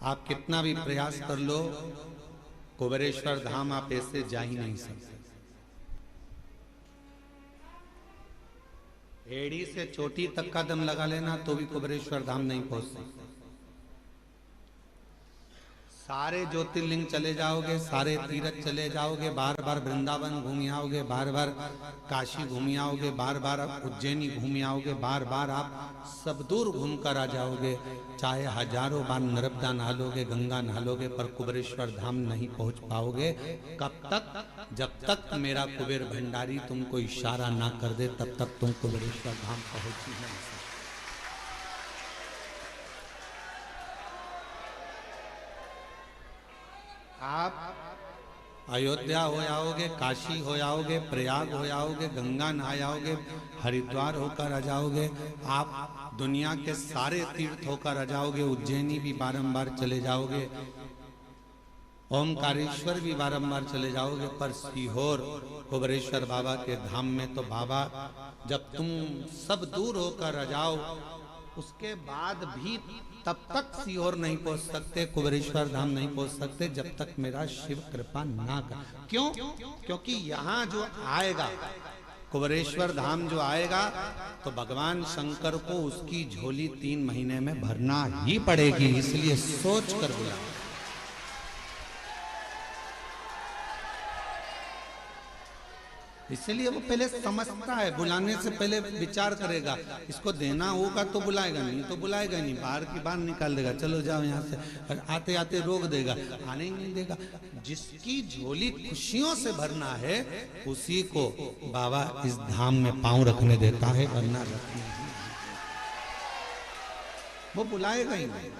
आप कितना भी प्रयास कर लो, कुबेरेश्वर धाम आप ऐसे जा ही नहीं सकते। एड़ी से चोटी तक का दम लगा लेना तो भी कुबेरेश्वर धाम नहीं पहुंच सकते। सारे ज्योतिर्लिंग चले जाओगे, सारे तीर्थ चले जाओगे, बार बार वृंदावन घूम आओगे, बार बार काशी घूम आओगे, बार बार उज्जैनी घूम आओगे, बार बार आप सब दूर घूम कर आ जाओगे, चाहे हजारों बार नर्मदा नहालोगे, गंगा नहालोगे, पर कुबेरेश्वर धाम नहीं पहुंच पाओगे। कब तक? जब तक मेरा कुबेर भंडारी तुमको इशारा ना कर दे, तब तक तुम कुबेरेश्वर धाम पहुंच ही नहीं सकते। आप अयोध्या हो आओगे, काशी हो आओगे, प्रयाग हो आओगे, गंगा नहा आओगे, हरिद्वार होकर आ जाओगे, आप दुनिया के सारे तीर्थ होकर आ जाओगे, उज्जैनी भी बारंबार चले जाओगे, ओमकारेश्वर भी बारंबार चले जाओगे, पर सीहोर कुबेरेश्वर बाबा के धाम में तो बाबा जब तुम सब दूर होकर आ जाओ, उसके बाद भी तब तक सीहोर नहीं पहुंच सकते, कुबेरेश्वर धाम नहीं पहुंच सकते, जब तक मेरा शिव कृपा ना कर। क्यों? क्योंकि यहाँ जो आएगा, कुबेरेश्वर धाम जो आएगा, तो भगवान शंकर को उसकी झोली 3 महीने में भरना ही पड़ेगी, इसलिए सोच कर बुला। इसलिए वो पहले समझता है, बुलाने से पहले विचार करेगा, इसको देना होगा तो बुलाएगा, नहीं तो बुलाएगा नहीं, बाहर की बाहर निकाल देगा, चलो जाओ यहाँ से, और आते आते रोक देगा, आने ही नहीं देगा। जिसकी झोली खुशियों से भरना है, उसी को बाबा इस धाम में पांव रखने देता है, वरना रखने वो बुलाएगा ही नहीं।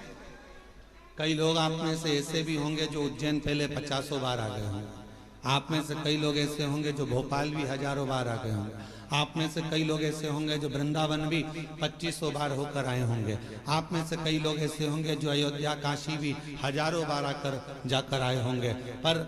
कई लोग आप में से ऐसे भी होंगे जो उज्जैन पहले 50 बार आ गए होंगे, आप में से कई लोग ऐसे होंगे जो भोपाल भी हजारों बार आ गए होंगे, आप में से कई लोग ऐसे होंगे जो वृंदावन भी 2500 बार होकर आए होंगे, आप में से कई लोग ऐसे होंगे जो अयोध्या काशी भी हजारों बार आकर जाकर आए होंगे, पर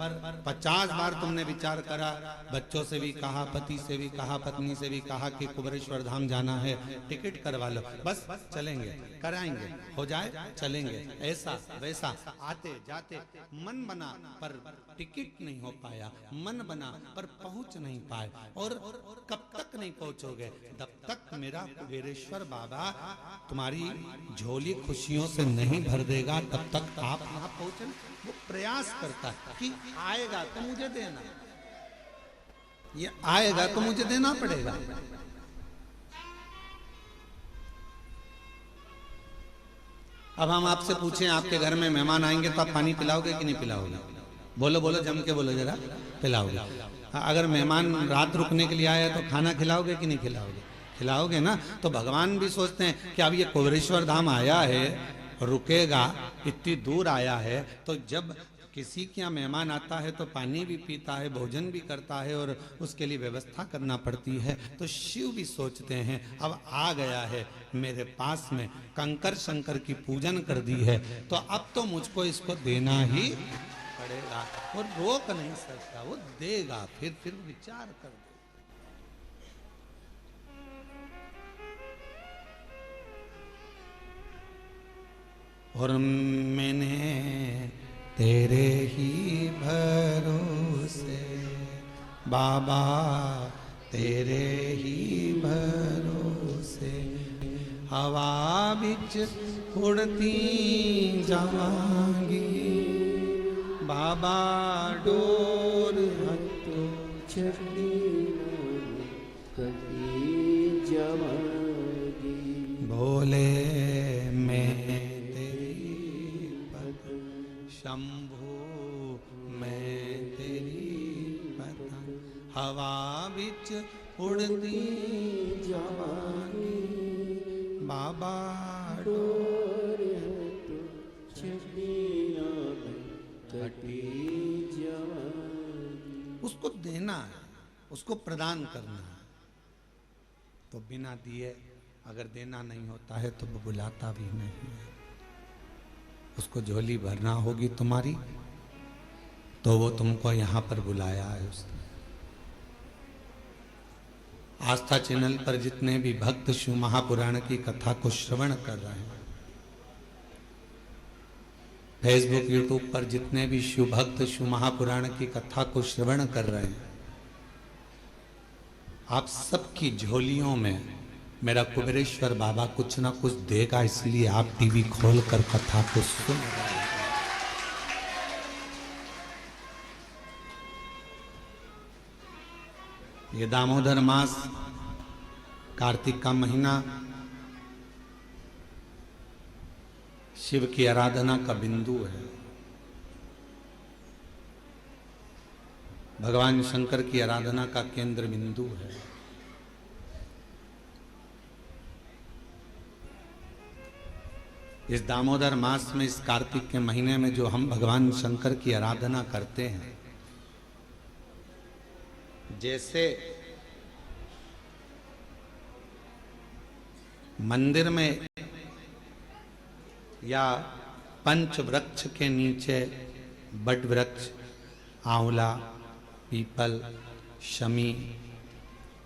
50 बार तुमने विचार करा, बच्चों से भी कहा, पति से भी कहा, पत्नी से भी कहा कि कुबेरेश्वर धाम जाना है, टिकट करवा लो, बस चलेंगे, कराएंगे, हो जाए चलेंगे, ऐसा वैसा, आते जाते मन बना पर टिकट नहीं हो पाया, मन बना पर पहुंच नहीं पाए। और कब तक नहीं पहुंचोगे? तब तक मेरा कुबेरेश्वर बाबा तुम्हारी झोली खुशियों से नहीं भर देगा, तब तक आप वहां पहुंचे। वो प्रयास करता है कि आएगा तो मुझे देना, ये आएगा तो मुझे देना पड़ेगा। अब हम आपसे पूछें, आपके घर में मेहमान आएंगे तो आप पानी पिलाओगे कि नहीं पिलाओगे? बोलो बोलो, जम के बोलो जरा, पिलाओगे। अगर मेहमान रात रुकने के लिए आया तो खाना खिलाओगे कि नहीं खिलाओगे? खिलाओगे ना। तो भगवान भी सोचते हैं कि अब ये कुबेरेश्वर धाम आया है, रुकेगा, इतनी दूर आया है, तो जब किसी के यहाँ मेहमान आता है तो पानी भी पीता है, भोजन भी करता है, और उसके लिए व्यवस्था करना पड़ती है। तो शिव भी सोचते हैं अब आ गया है मेरे पास में, कंकर शंकर की पूजन कर दी है, तो अब तो मुझको इसको देना ही पड़ेगा, वो रोक नहीं सकता, वो देगा, फिर विचार कर दे। और मैंने तेरे ही भरोसे बाबा, तेरे ही भरोसे हवा बिच उड़ती जावांगी, बाबा डोर हथों छड़ी कहीं जावांगी, बोले मैं तेरी पत्नी, शंभू मैं तेरी पत्नी, हवा बिच उड़ती जावांगी, बाबा डोर हथों छड़ी उसको देना है, उसको प्रदान करना है। तो बिना दिए अगर देना नहीं होता है तो वो बुलाता भी नहीं है। उसको झोली भरना होगी तुम्हारी, तो वो तुमको यहाँ पर बुलाया है उसने। आस्था चैनल पर जितने भी भक्त शिव महापुराण की कथा को श्रवण कर रहे हैं, फेसबुक यूट्यूब पर जितने भी शिव भक्त शिव महापुराण की कथा को श्रवण कर रहे हैं, आप सबकी झोलियों में मेरा कुबेरेश्वर बाबा कुछ ना कुछ देगा, इसलिए आप टीवी खोलकर कथा को सुन रहे हैं। ये दामोदर मास, कार्तिक का महीना शिव की आराधना का बिंदु है। भगवान शंकर की आराधना का केंद्र बिंदु है। इस दामोदर मास में, इस कार्तिक के महीने में जो हम भगवान शंकर की आराधना करते हैं, जैसे मंदिर में या पंच वृक्ष के नीचे बट वृक्ष, आंवला, पीपल, शमी,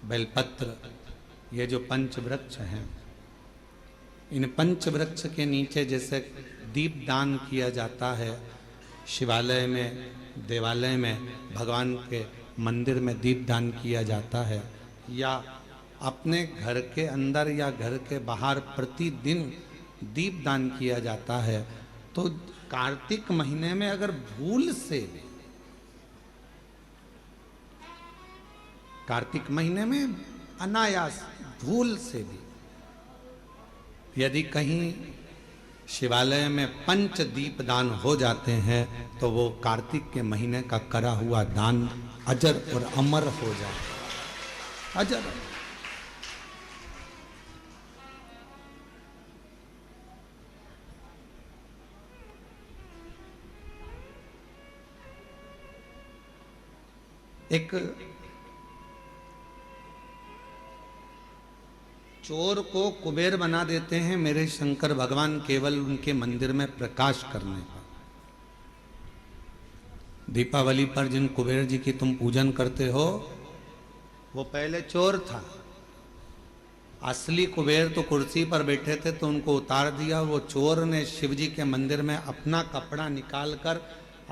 बेलपत्र, ये जो पंच वृक्ष हैं, इन पंच वृक्ष के नीचे जैसे दीप दान किया जाता है, शिवालय में, देवालय में, भगवान के मंदिर में दीप दान किया जाता है, या अपने घर के अंदर या घर के बाहर प्रतिदिन दीप दान किया जाता है, तो कार्तिक महीने में अगर भूल से, कार्तिक महीने में अनायास भूल से भी यदि कहीं शिवालय में पंच दीप दान हो जाते हैं, तो वो कार्तिक के महीने का करा हुआ दान अजर और अमर हो जाता है। अजर। एक चोर को कुबेर बना देते हैं मेरे शंकर भगवान केवल उनके मंदिर में प्रकाश करने पर। दीपावली पर जिन कुबेर जी की तुम पूजन करते हो, वो पहले चोर था। असली कुबेर तो कुर्सी पर बैठे थे, तो उनको उतार दिया। वो चोर ने शिव जी के मंदिर में अपना कपड़ा निकालकर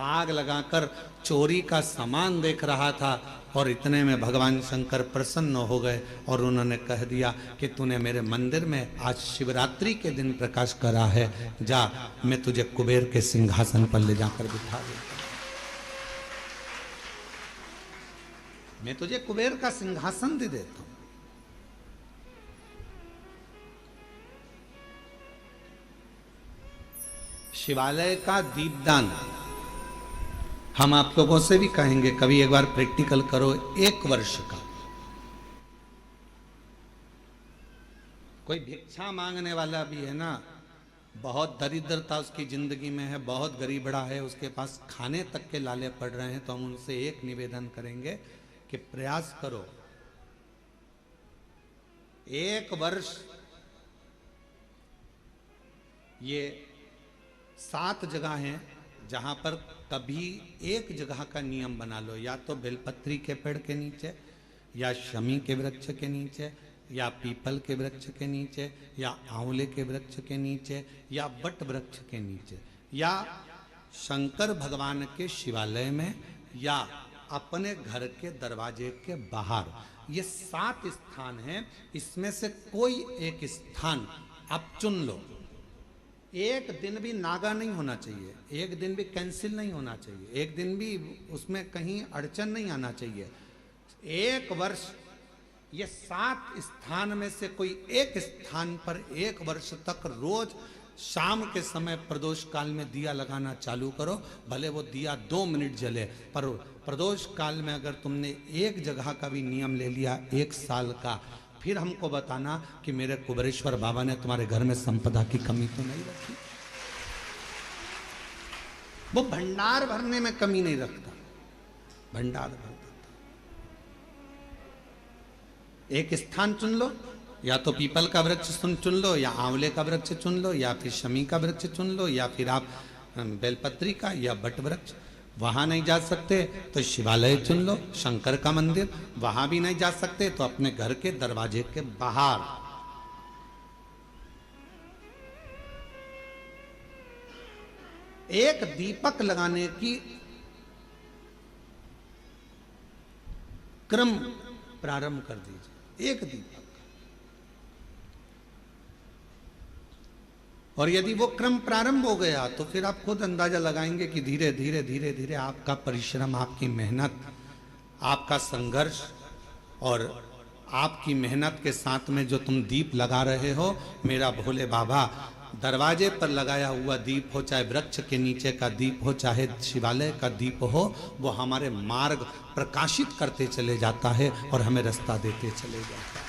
आग लगाकर चोरी का सामान देख रहा था, और इतने में भगवान शंकर प्रसन्न हो गए और उन्होंने कह दिया कि तूने मेरे मंदिर में आज शिवरात्रि के दिन प्रकाश करा है, जा मैं तुझे कुबेर के सिंहासन पर ले जाकर बिठा देता, मैं तुझे कुबेर का सिंहासन दे देता हूं। शिवालय का दीपदान हम आप लोगों से भी कहेंगे, कभी एक बार प्रैक्टिकल करो। 1 वर्ष का कोई भिक्षा मांगने वाला भी है ना, बहुत दरिद्रता उसकी जिंदगी में है, बहुत गरीबड़ा है, उसके पास खाने तक के लाले पड़ रहे हैं, तो हम उनसे एक निवेदन करेंगे कि प्रयास करो, 1 वर्ष ये 7 जगह हैं जहां पर कभी एक जगह का नियम बना लो, या तो बेलपत्री के पेड़ के नीचे, या शमी के वृक्ष के नीचे, या पीपल के वृक्ष के नीचे, या आंवले के वृक्ष के नीचे, या बट वृक्ष के नीचे, या शंकर भगवान के शिवालय में, या अपने घर के दरवाजे के बाहर। ये 7 स्थान हैं, इसमें से कोई एक स्थान आप चुन लो। एक दिन भी नागा नहीं होना चाहिए, एक दिन भी कैंसिल नहीं होना चाहिए, एक दिन भी उसमें कहीं अड़चन नहीं आना चाहिए। 1 वर्ष ये 7 स्थान में से कोई एक स्थान पर 1 वर्ष तक रोज शाम के समय प्रदोष काल में दिया लगाना चालू करो। भले वो दिया 2 मिनट जले, पर प्रदोष काल में अगर तुमने एक जगह का भी नियम ले लिया 1 साल का, फिर हमको बताना कि मेरे कुबेरेश्वर बाबा ने तुम्हारे घर में संपदा की कमी तो नहीं रखी। वो भंडार भरने में कमी नहीं रखता, भंडार भरता। एक स्थान चुन लो, या तो पीपल का वृक्ष चुन लो, या आंवले का वृक्ष चुन लो, या फिर शमी का वृक्ष चुन लो, या फिर आप बेलपत्री का या बट वृक्ष। वहां नहीं जा सकते तो शिवालय चुन लो, शंकर का मंदिर। वहां भी नहीं जा सकते तो अपने घर के दरवाजे के बाहर। एक दीपक लगाने की क्रम प्रारंभ कर दीजिए, एक दीपक। और यदि वो क्रम प्रारंभ हो गया तो फिर आप खुद अंदाजा लगाएंगे कि धीरे धीरे धीरे धीरे आपका परिश्रम, आपकी मेहनत, आपका संघर्ष और आपकी मेहनत के साथ में जो तुम दीप लगा रहे हो, मेरा भोले बाबा दरवाजे पर लगाया हुआ दीप हो, चाहे वृक्ष के नीचे का दीप हो, चाहे शिवालय का दीप हो, वो हमारे मार्ग प्रकाशित करते चले जाता है और हमें रास्ता देते चले जाता है।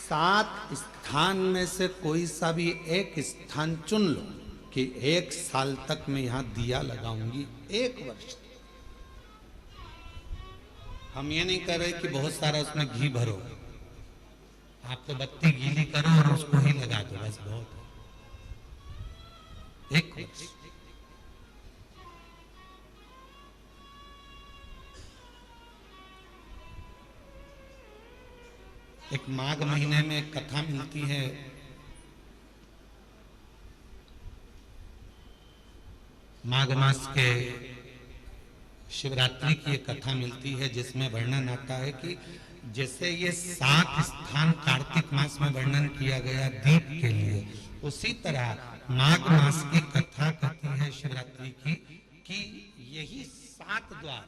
7 स्थान में से कोई सा भी एक स्थान चुन लो कि 1 साल तक मैं यहां दिया लगाऊंगी, 1 वर्ष। हम ये नहीं कह रहे कि बहुत सारा उसमें घी भरो, आप तो बत्ती गीली करो और उसको ही लगा दो, बस बहुत है। 1 वर्ष। एक माघ महीने में एक कथा मिलती है, माघ मास के शिवरात्रि की एक कथा मिलती है जिसमें वर्णन आता है कि जैसे ये 7 स्थान कार्तिक मास में वर्णन किया गया दीप के लिए, उसी तरह माघ मास की कथा कहती है शिवरात्रि की कि यही 7 द्वार,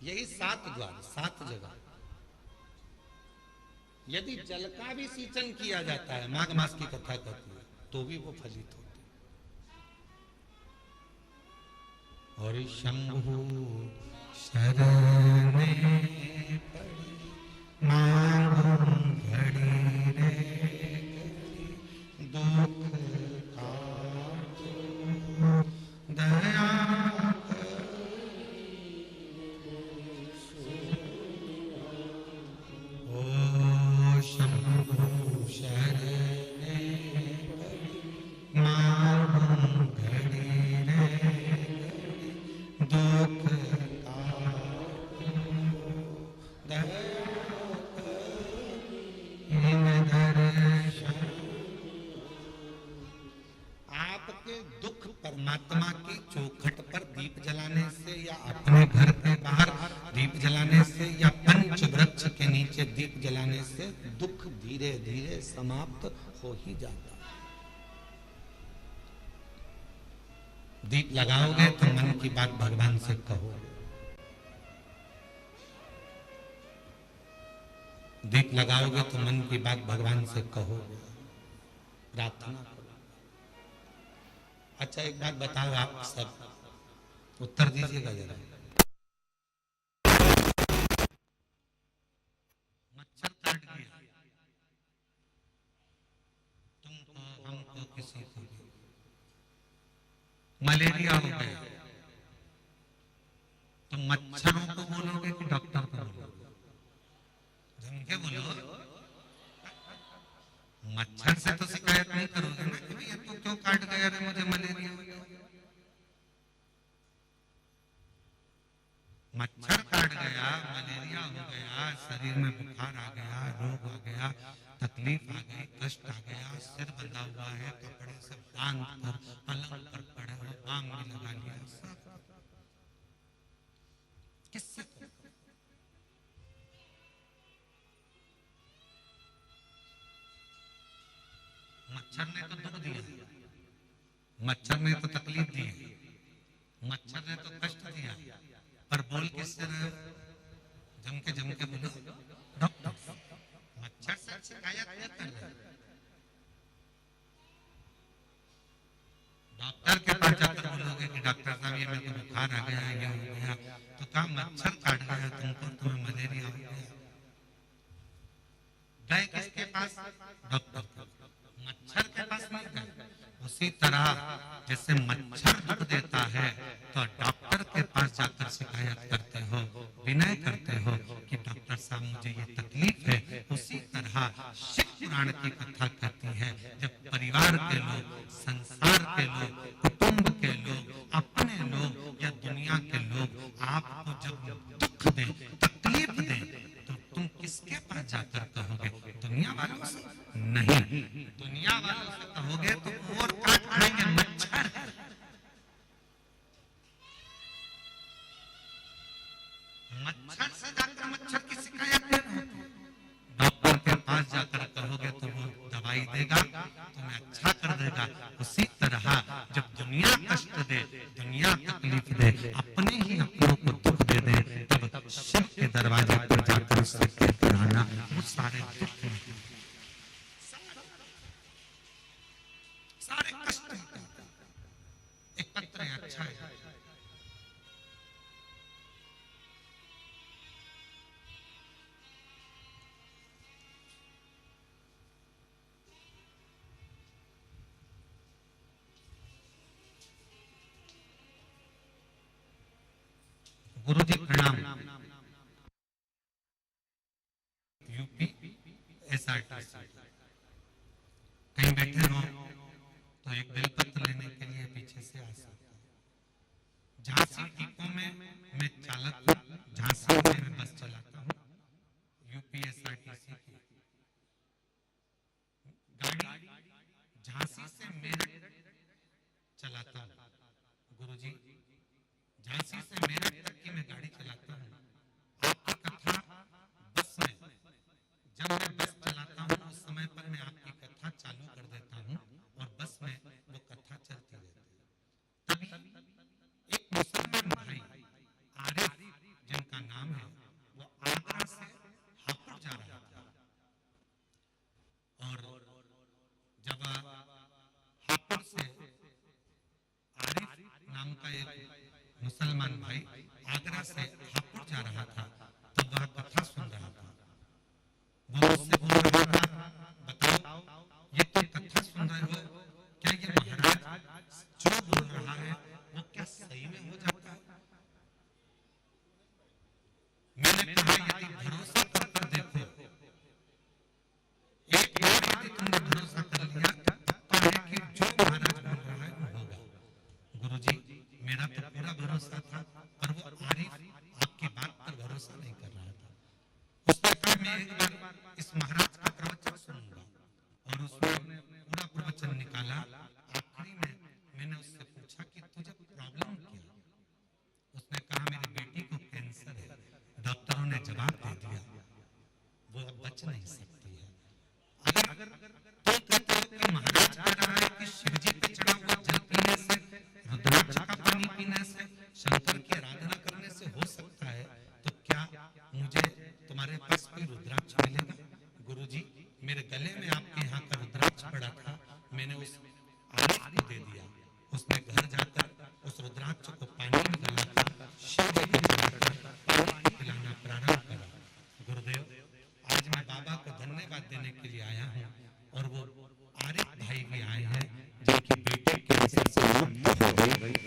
यही 7 द्वार, 7 जगह यदि जल का भी सिंचन किया जाता है, माघ मास की कथा कहती है, तो भी वो फलित होते। और शंभु शरणे पड़ी मांगू घड़ी रे दुख काटो दया ओ शंभु शरणे पड़ी मांगू घड़ी रे दुख आपके दुख परमात्मा की चौखट पर दीप जलाने से या अपने घर के बाहर दीप जलाने से या पंच वृक्ष के नीचे दीप जलाने से दुख धीरे धीरे समाप्त हो ही जाता है। दीप लगाओगे तो मन की बात भगवान से कहो, दीप लगाओगे तो मन की बात भगवान से कहो, प्रार्थना करो। अच्छा एक बात बताओ, आप सब उत्तर दीजिएगा जरा। मच्छर काट गया तुमको, हमको, किसी को मलेरिया हो गया, तो मच्छरों को बोलोगे कि डॉक्टर को बोलोगे? जम के बोलो। मच्छर से तो शिकायत नहीं करोगे ना कि भैया तू क्यों काट गया रे, मुझे मलेरिया हो गया। मच्छर काट गया, मलेरिया हो गया, शरीर में बुखार आ गया, रोग आ गया, तकलीफ आ गई, कष्ट आ गया, सिर बंधा हुआ है, कपड़े से बांध कर पलंग पर पड़े हो, बांग भी लगा लिया, सब किससे? मच्छर ने तो दुख दिया, मच्छर ने तो तकलीफ दी, मच्छर ने तो कष्ट दिया, पर बोल किससे रहे हो? जम के बोलो डॉक्टर। मच्छर से शिकायत नहीं कर रहे, डॉक्टर के पास जाकर बोलोगे कि डॉक्टर साहब ये मेरे को बुखार आ गया, ये हो गया, तो कहा मच्छर काट गया तुमको, तुम्हें मलेरिया हो गया। गए किसके पास? डॉक्टर के। मच्छर के पास नहीं गए। उसी तरह जैसे मच्छर दुख देता है तो डॉक्टर के पास जाकर शिकायत करते हो, विनय करते हो कि डॉक्टर साहब मुझे ये तकलीफ है। उसी तरह शिव पुराण की कथा कहती है, जब परिवार के लोग, संसार के लोग, कुटुंब के लोग, अपने लोग या दुनिया के लोग आपको जब दुख दें, तकलीफ दें, तो तुम किसके पास जाकर कहोगे? दुनिया वालों से नहीं, दुनिया वालों से कहोगे तो और काट खाएंगे मच्छर। मच्छर से जाकर मच्छर की शिकायत करना, डॉक्टर के पास जाकर कहोगे तो वो दवाई देगा, तुम्हें अच्छा कर देगा। उसी तरह जब दुनिया कष्ट दे, दुनिया तकलीफ दे, अपने ही अपनों को दुख दे दे, तब शिव के दरवाजे पर जाकर उससे कहते आना, वो सारे दुख सारे कष्ट एक पत्र है, अच्छा है। गुरु जी प्रणाम। यूपी एसआरटीसी कहीं बैठे हो तो एक बेलपत्र लेने के लिए पीछे से आ सकते हैं। झांसी डिपो में मैं चालक हूँ, झांसी में मैं बस चलाता हूँ, यूपी एसआरटीसी की गाड़ी झांसी से मेरठ चलाता हूँ। गुरुजी झांसी से मेरठ तक की मैं गाड़ी चलाता हूँ। आपकी कथा बस में, जब मैं बस चलाता हूँ उस समय पर मैं आपकी कथा चालू कर देता हूँ और बस में वो कथा चलती रहती है। तभी एक मुसलमान भाई आरिफ जिनका नाम है, वो आगरा से हापुड़ जा रहा था और जब हापुड़ से आरिफ नाम का एक मुसलमान भाई आगरा से हापुड़ जा रहा था, तब वह कथा सुन रहा था। वो मुझसे बोल रहा था, बताओ ये तो कथा सुन रहे हो, क्या ये महाराज जो बोल रहा है वो क्या सही में हो जाता है? मैंने कहा यदि भरोसा कर देखो, एक बार यदि तुमने भरोसा कर लिया तो है कि जो महाराज बोल रहा है वो होगा। गुरुजी मेरा तो पूरा भरोसा था, पर वो आरिफ आपकी बात पर भरोसा नहीं कर रहा था। उसने कहा मैं एक बार इस महाराज का प्रवचन सुनूंगा, और उसने पूरा प्रवचन निकाला। आखिरी में मैंने उससे पूछा कि तुझे प्रॉब्लम क्या है? उसने कहा मेरी बेटी को कैंसर है, डॉक्टरों ने जवाब दे दिया वो अब बच नहीं सकती है। अगर तुम कहते हो कि महाराज कह रहा है कि शिव जी पे चढ़ा हुआ जल पीने से, रुद्राक्ष का पानी पीने से, शंकर की आराधना करने से हो सकता है, तो क्या मुझे तुम्हारे पास कोई रुद्राक्ष मिलेगा? गुरुजी मेरे गले में आपके यहाँ का रुद्राक्ष पड़ा था, मैंने उस आरिफ को दे दिया। उसने घर जाकर उस रुद्राक्ष को पानी में गलाकर शिव जी को चढ़ाकर पानी पिलाना प्रारंभ करा। गुरुदेव आज मैं बाबा को धन्यवाद देने के लिए आया हूँ, और वो आरिफ भाई भी आए हैं जिनकी बेटी कैंसर से मुक्त हो गई।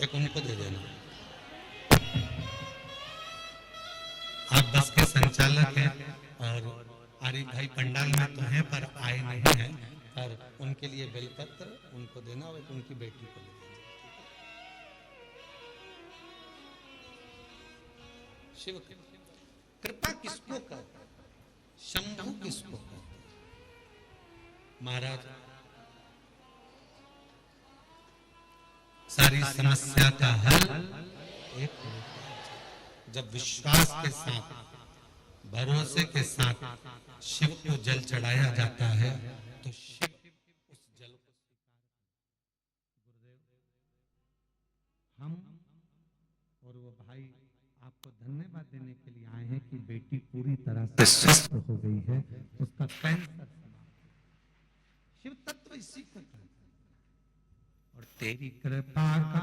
एक उनको दे देना। आप बस के संचालक हैं और आरिफ भाई पंडाल में तो हैं पर आए नहीं हैं, पर उनके लिए बेलपत्र उनको देना और उनकी बेटी को ले देना। शिव कृपा किसको कहते हैं? शंभु किसको कहते हैं? महाराज सारी समस्या का हल एक, जब विश्वास के साथ, भरोसे के साथ शिव को जल चढ़ाया जाता है तो शिव उस जल को स्वीकार। गुरुदेव हम और वो भाई आपको धन्यवाद देने के लिए आए हैं कि बेटी पूरी तरह से स्वस्थ हो गई है, उसका कैंसर। शिव तत्व इसी को कहते हैं। और तेरी कृपा का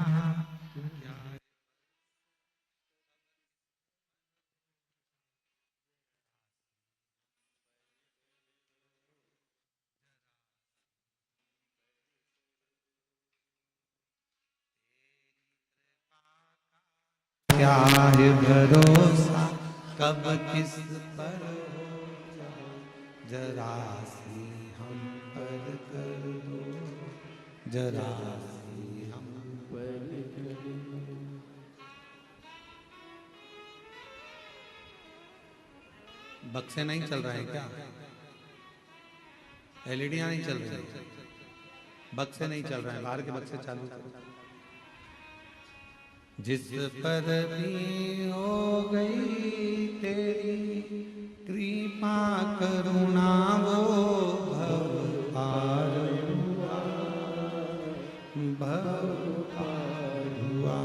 क्या है भरोसा कब किस पर जरा सी हम पर कर दो, जरा सी हम पर कर दो। बक्से नहीं चल रहे हैं क्या? एलईडियां नहीं चल रही हैं, बक्से नहीं चल रहे हैं, बाहर के बक्से चालू करो। जिस पर भी हो गई तेरी कृपा करुणा वो भव पार हुआ, भव पार हुआ।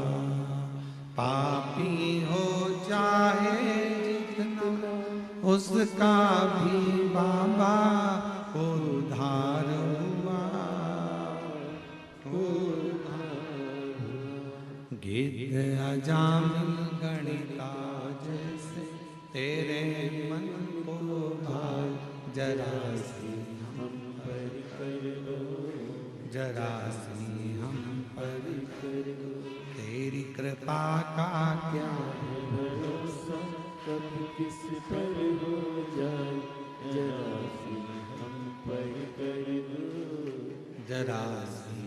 पापी हो चाहे जितना उसका भी बाबा उद्धार हुआ, उद्धार हुआ। गिद्ध अजामिल गणिका जैसे तेरे मन को भार, जरा सी हम पर कर दो, जरा सी हम पर कर दो। तेरी कृपा का क्या भरोसा, कब किस पर हो जाए, जरा सी हम पर कर दो, जरा सी।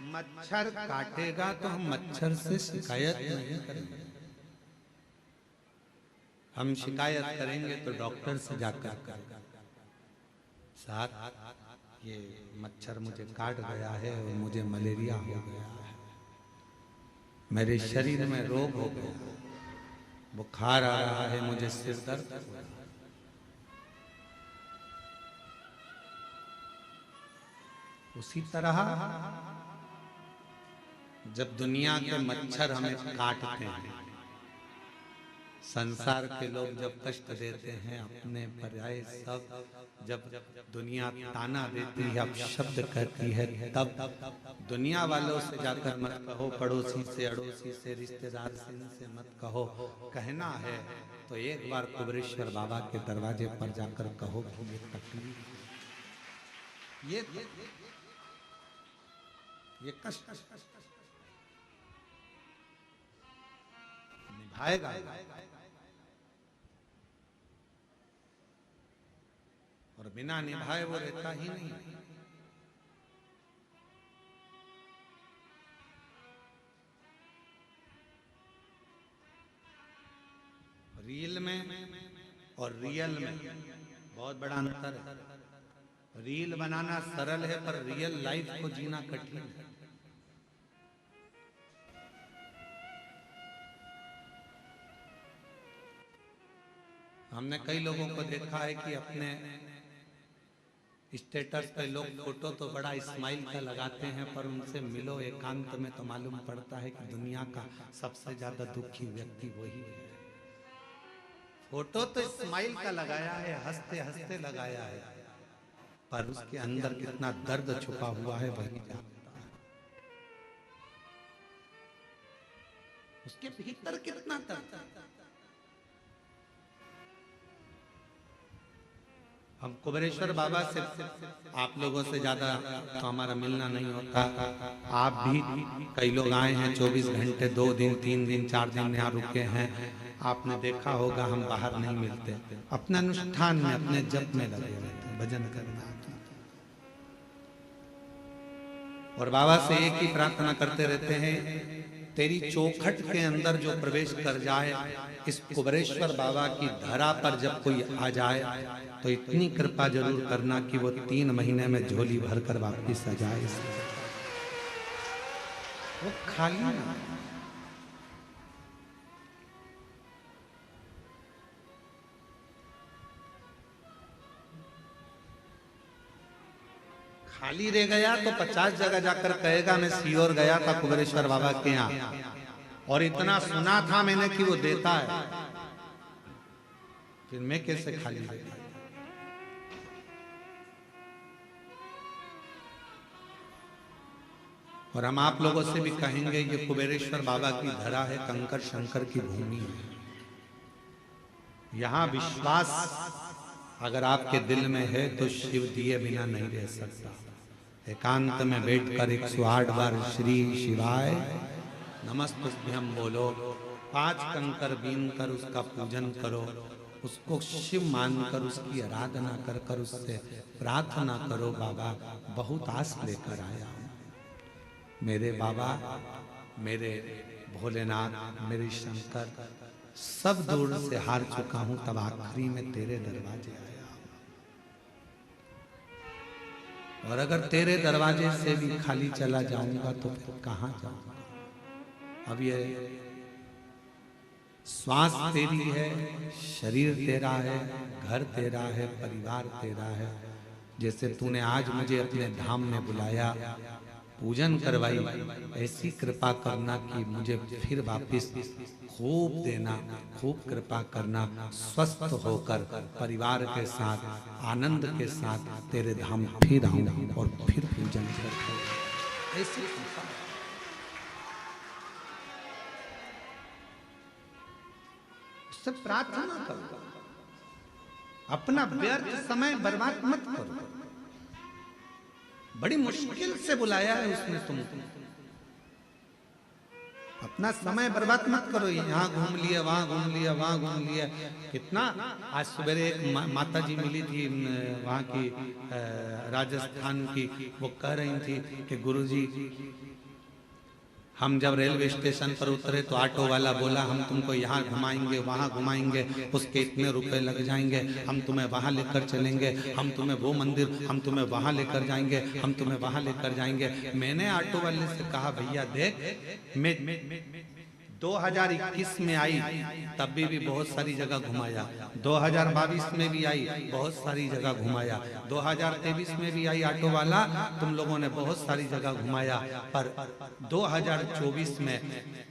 मच्छर काटेगा तो हम मच्छर से शिकायत नहीं करेंगे, हम शिकायत करेंगे तो डॉक्टर से जाकर करेंगे। साथ ये मच्छर मुझे काट गया है और मुझे मलेरिया हो गया है, मेरे शरीर में रोग हो गया, बुखार आ रहा है, मुझे सिर दर्द हो रहा है। उसी तरह जब दुनिया के मच्छर हमें काटते हैं, संसार के लोग जब कष्ट देते हैं, अपने पर्याय सब, जब दुनिया ताना देती है, अपशब्द कहती है, तब दुनिया वालों से जाकर मत कहो, पड़ोसी से, अड़ोसी से, रिश्तेदार से, इनसे मत कहो। कहना है तो एक बार कुबेरेश्वर बाबा के दरवाजे पर जाकर कहो कि ये तकलीफ, ये कष्ट निभाएगा, और बिना निभाए वो रहता ही नहीं। रील में और रियल में बहुत बड़ा अंतर है। रील बनाना सरल है पर रियल लाइफ को जीना कठिन है। हमने कई लोगों को देखा है कि अपने स्टेटस पे लोग फोटो तो बड़ा स्माइल का लगाते हैं, पर उनसे मिलो एकांत में तो मालूम पड़ता है कि दुनिया का सबसे ज्यादा दुखी व्यक्ति वही है। फोटो तो स्माइल का लगाया है, हंसते हंसते लगाया है, पर उसके अंदर कितना दर्द छुपा हुआ है वही जानता है। उसके भीतर कितना दर्द। हम कुबेरेश्वर बाबा से आप लोगों से ज्यादा तो हमारा मिलना नहीं होता। आप भी कई लोग आए हैं 24 घंटे, 2 दिन 3 दिन 4 दिन यहाँ रुके हैं। आपने देखा होगा हम बाहर नहीं मिलते, अपने अनुष्ठान में अपने जप में लगे रहते हैं, भजन करना। और बाबा से एक ही प्रार्थना करते रहते हैं, तेरी चौखट के अंदर जो प्रवेश कर जाए, इस कुबेरेश्वर बाबा की धरा पर जब कोई आ जाए तो इतनी कृपा जरूर करना कि वो 3 महीने में झोली भरकर वापिस आ जाए। वो खाली ना, खाली रह गया तो 50 जगह जाकर कहेगा मैं सीहोर गया था कुबेरेश्वर बाबा के यहाँ और इतना सुना था मैंने कि वो देता है, फिर मैं कैसे खाली रह गया। और हम आप लोगों से भी कहेंगे ये कुबेरेश्वर बाबा की धरा है, कंकर शंकर की भूमि है। यहाँ विश्वास अगर आपके दिल में है तो शिव दिए बिना नहीं रह सकता। एकांत में बैठकर 108 बार श्री शिवाय नमस्तुभ्यम बोलो, 5 कंकर बीन कर उसका पूजन करो, उसको शिव मानकर उसकी आराधना कर कर उससे प्रार्थना करो, बाबा बहुत आस लेकर आया हूं मेरे बाबा, मेरे भोलेनाथ, मेरे शंकर, सब दूर से हार चुका हूं, तब आखिरी में तेरे दरवाजे आया हूं। और अगर तेरे दरवाजे से भी खाली चला जाऊंगा तो फिर कहां जाऊंगा? अब ये श्वास तेरी है, शरीर तेरा है, घर तेरा है, परिवार तेरा है। जैसे तूने आज मुझे अपने धाम में बुलाया, पूजन करवाई, ऐसी कृपा करना कि मुझे फिर वापस खूब देना, खूब कृपा करना, स्वस्थ होकर परिवार के साथ आनंद के साथ तेरे धाम फिर आऊं और फिर पूजन कर। ऐसी कृपा उससे प्रार्थना करो, अपना व्यर्थ समय बर्बाद मत करो। बड़ी मुश्किल से बुलाया है उसने तुमको, अपना समय बर्बाद मत करो। यहाँ घूम लिया, वहां घूम लिया, वहां घूम लिया, कितना। आज सवेरे एक माता जी मिली थी वहां की, राजस्थान की, वो कह रही थी कि गुरुजी हम जब रेलवे स्टेशन पर उतरे तो ऑटो वाला बोला हम तुमको यहाँ घुमाएंगे, वहाँ घुमाएंगे, उसके इतने रुपए लग जाएंगे, हम तुम्हें वहाँ लेकर चलेंगे, हम तुम्हें वो मंदिर, हम तुम्हें वहाँ लेकर जाएंगे, हम तुम्हें वहाँ लेकर जाएंगे। मैंने ऑटो वाले से कहा भैया देख, मैं 2021 में आई तब भी बहुत सारी जगह घुमाया, 2022 में भी आई बहुत सारी जगह घुमाया, 2023 में भी आई ऑटो वाला, तुम लोगों ने बहुत सारी जगह घुमाया, पर 2024 में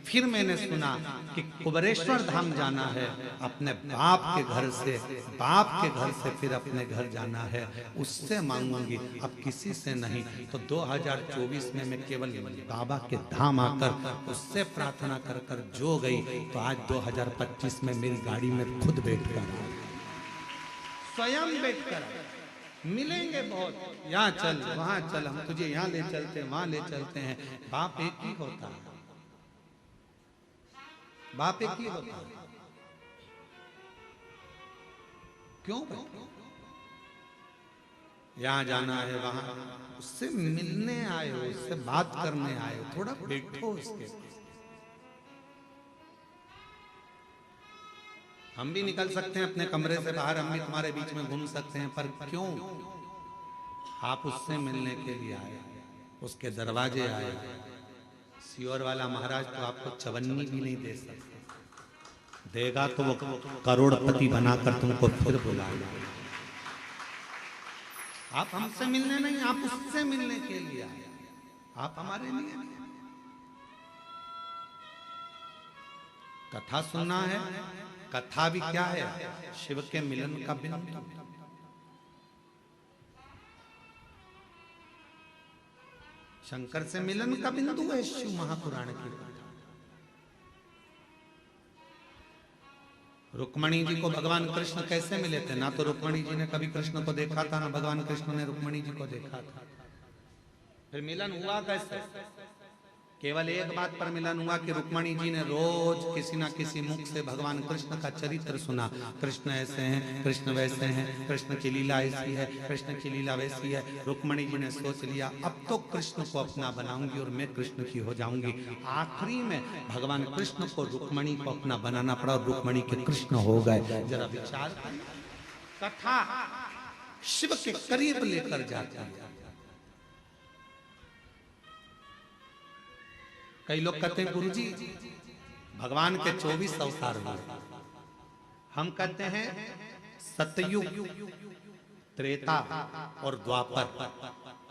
फिर मैंने सुना कि कुबेरेश्वर धाम जाना है, अपने बाप के घर से, बाप के घर से फिर अपने घर जाना है, उससे मांगूंगी, अब किसी से नहीं। तो 2024 में मैं केवल बाबा के धाम आकर उससे प्रार्थना कर कर जो गई, तो आज 2025 में मेरी गाड़ी में खुद बैठकर, स्वयं बैठकर मिलेंगे बहुत, यहाँ चल, वहां चल, हम तुझे यहाँ ले चलते हैं, वहां ले चलते हैं। बाप एक ही होता है, बाप एक ही होता है। क्यों? यहाँ जाना है, वहां उससे मिलने आए हो, उससे बात करने आए हो, थोड़ा बैठो उसके। हम भी निकल सकते हैं अपने कमरे से बाहर, हम भी तुम्हारे बीच में घूम सकते हैं, पर क्यों? आप उससे मिलने के लिए आए, उसके दरवाजे आए। सियोर वाला महाराज तो आपको चवन्नी भी नहीं दे सकता, देगा तो वो करोड़पति बनाकर तुमको फिर बुलाएगा। आप हमसे मिलने नहीं, आप उससे मिलने के लिए आए, आप हमारे लिए। कथा सुनना है, कथा भी क्या है? शिव के मिलन का बिंदु। शंकर से मिलन का बिंदु है शिव महापुराण की कथा। रुक्मणी जी को भगवान कृष्ण कैसे मिले थे? ना तो रुक्मणी जी ने कभी कृष्ण को देखा था, ना भगवान कृष्ण ने रुक्मणी जी को देखा था। फिर मिलन हुआ कैसे? केवल एक बात पर मिलन हुआ कि रुक्मणी जी ने रोज किसी ना किसी मुख से भगवान कृष्ण का चरित्र सुना। कृष्ण ऐसे हैं, कृष्ण वैसे हैं, कृष्ण की लीला ऐसी है, कृष्ण की लीला वैसी है। रुक्मणी जी ने सोच लिया अब तो कृष्ण को अपना बनाऊंगी और मैं कृष्ण की हो जाऊंगी। आखिरी में भगवान कृष्ण को रुक्मणी को अपना बनाना पड़ा और रुक्मणी के कृष्ण हो गए। जरा विचार, कथा शिव के करीब लेकर जाती है। कई लोग कहते हैं गुरुजी भगवान के 24 अवतार हुए। हम कहते हैं सतयुग, त्रेता और द्वापर,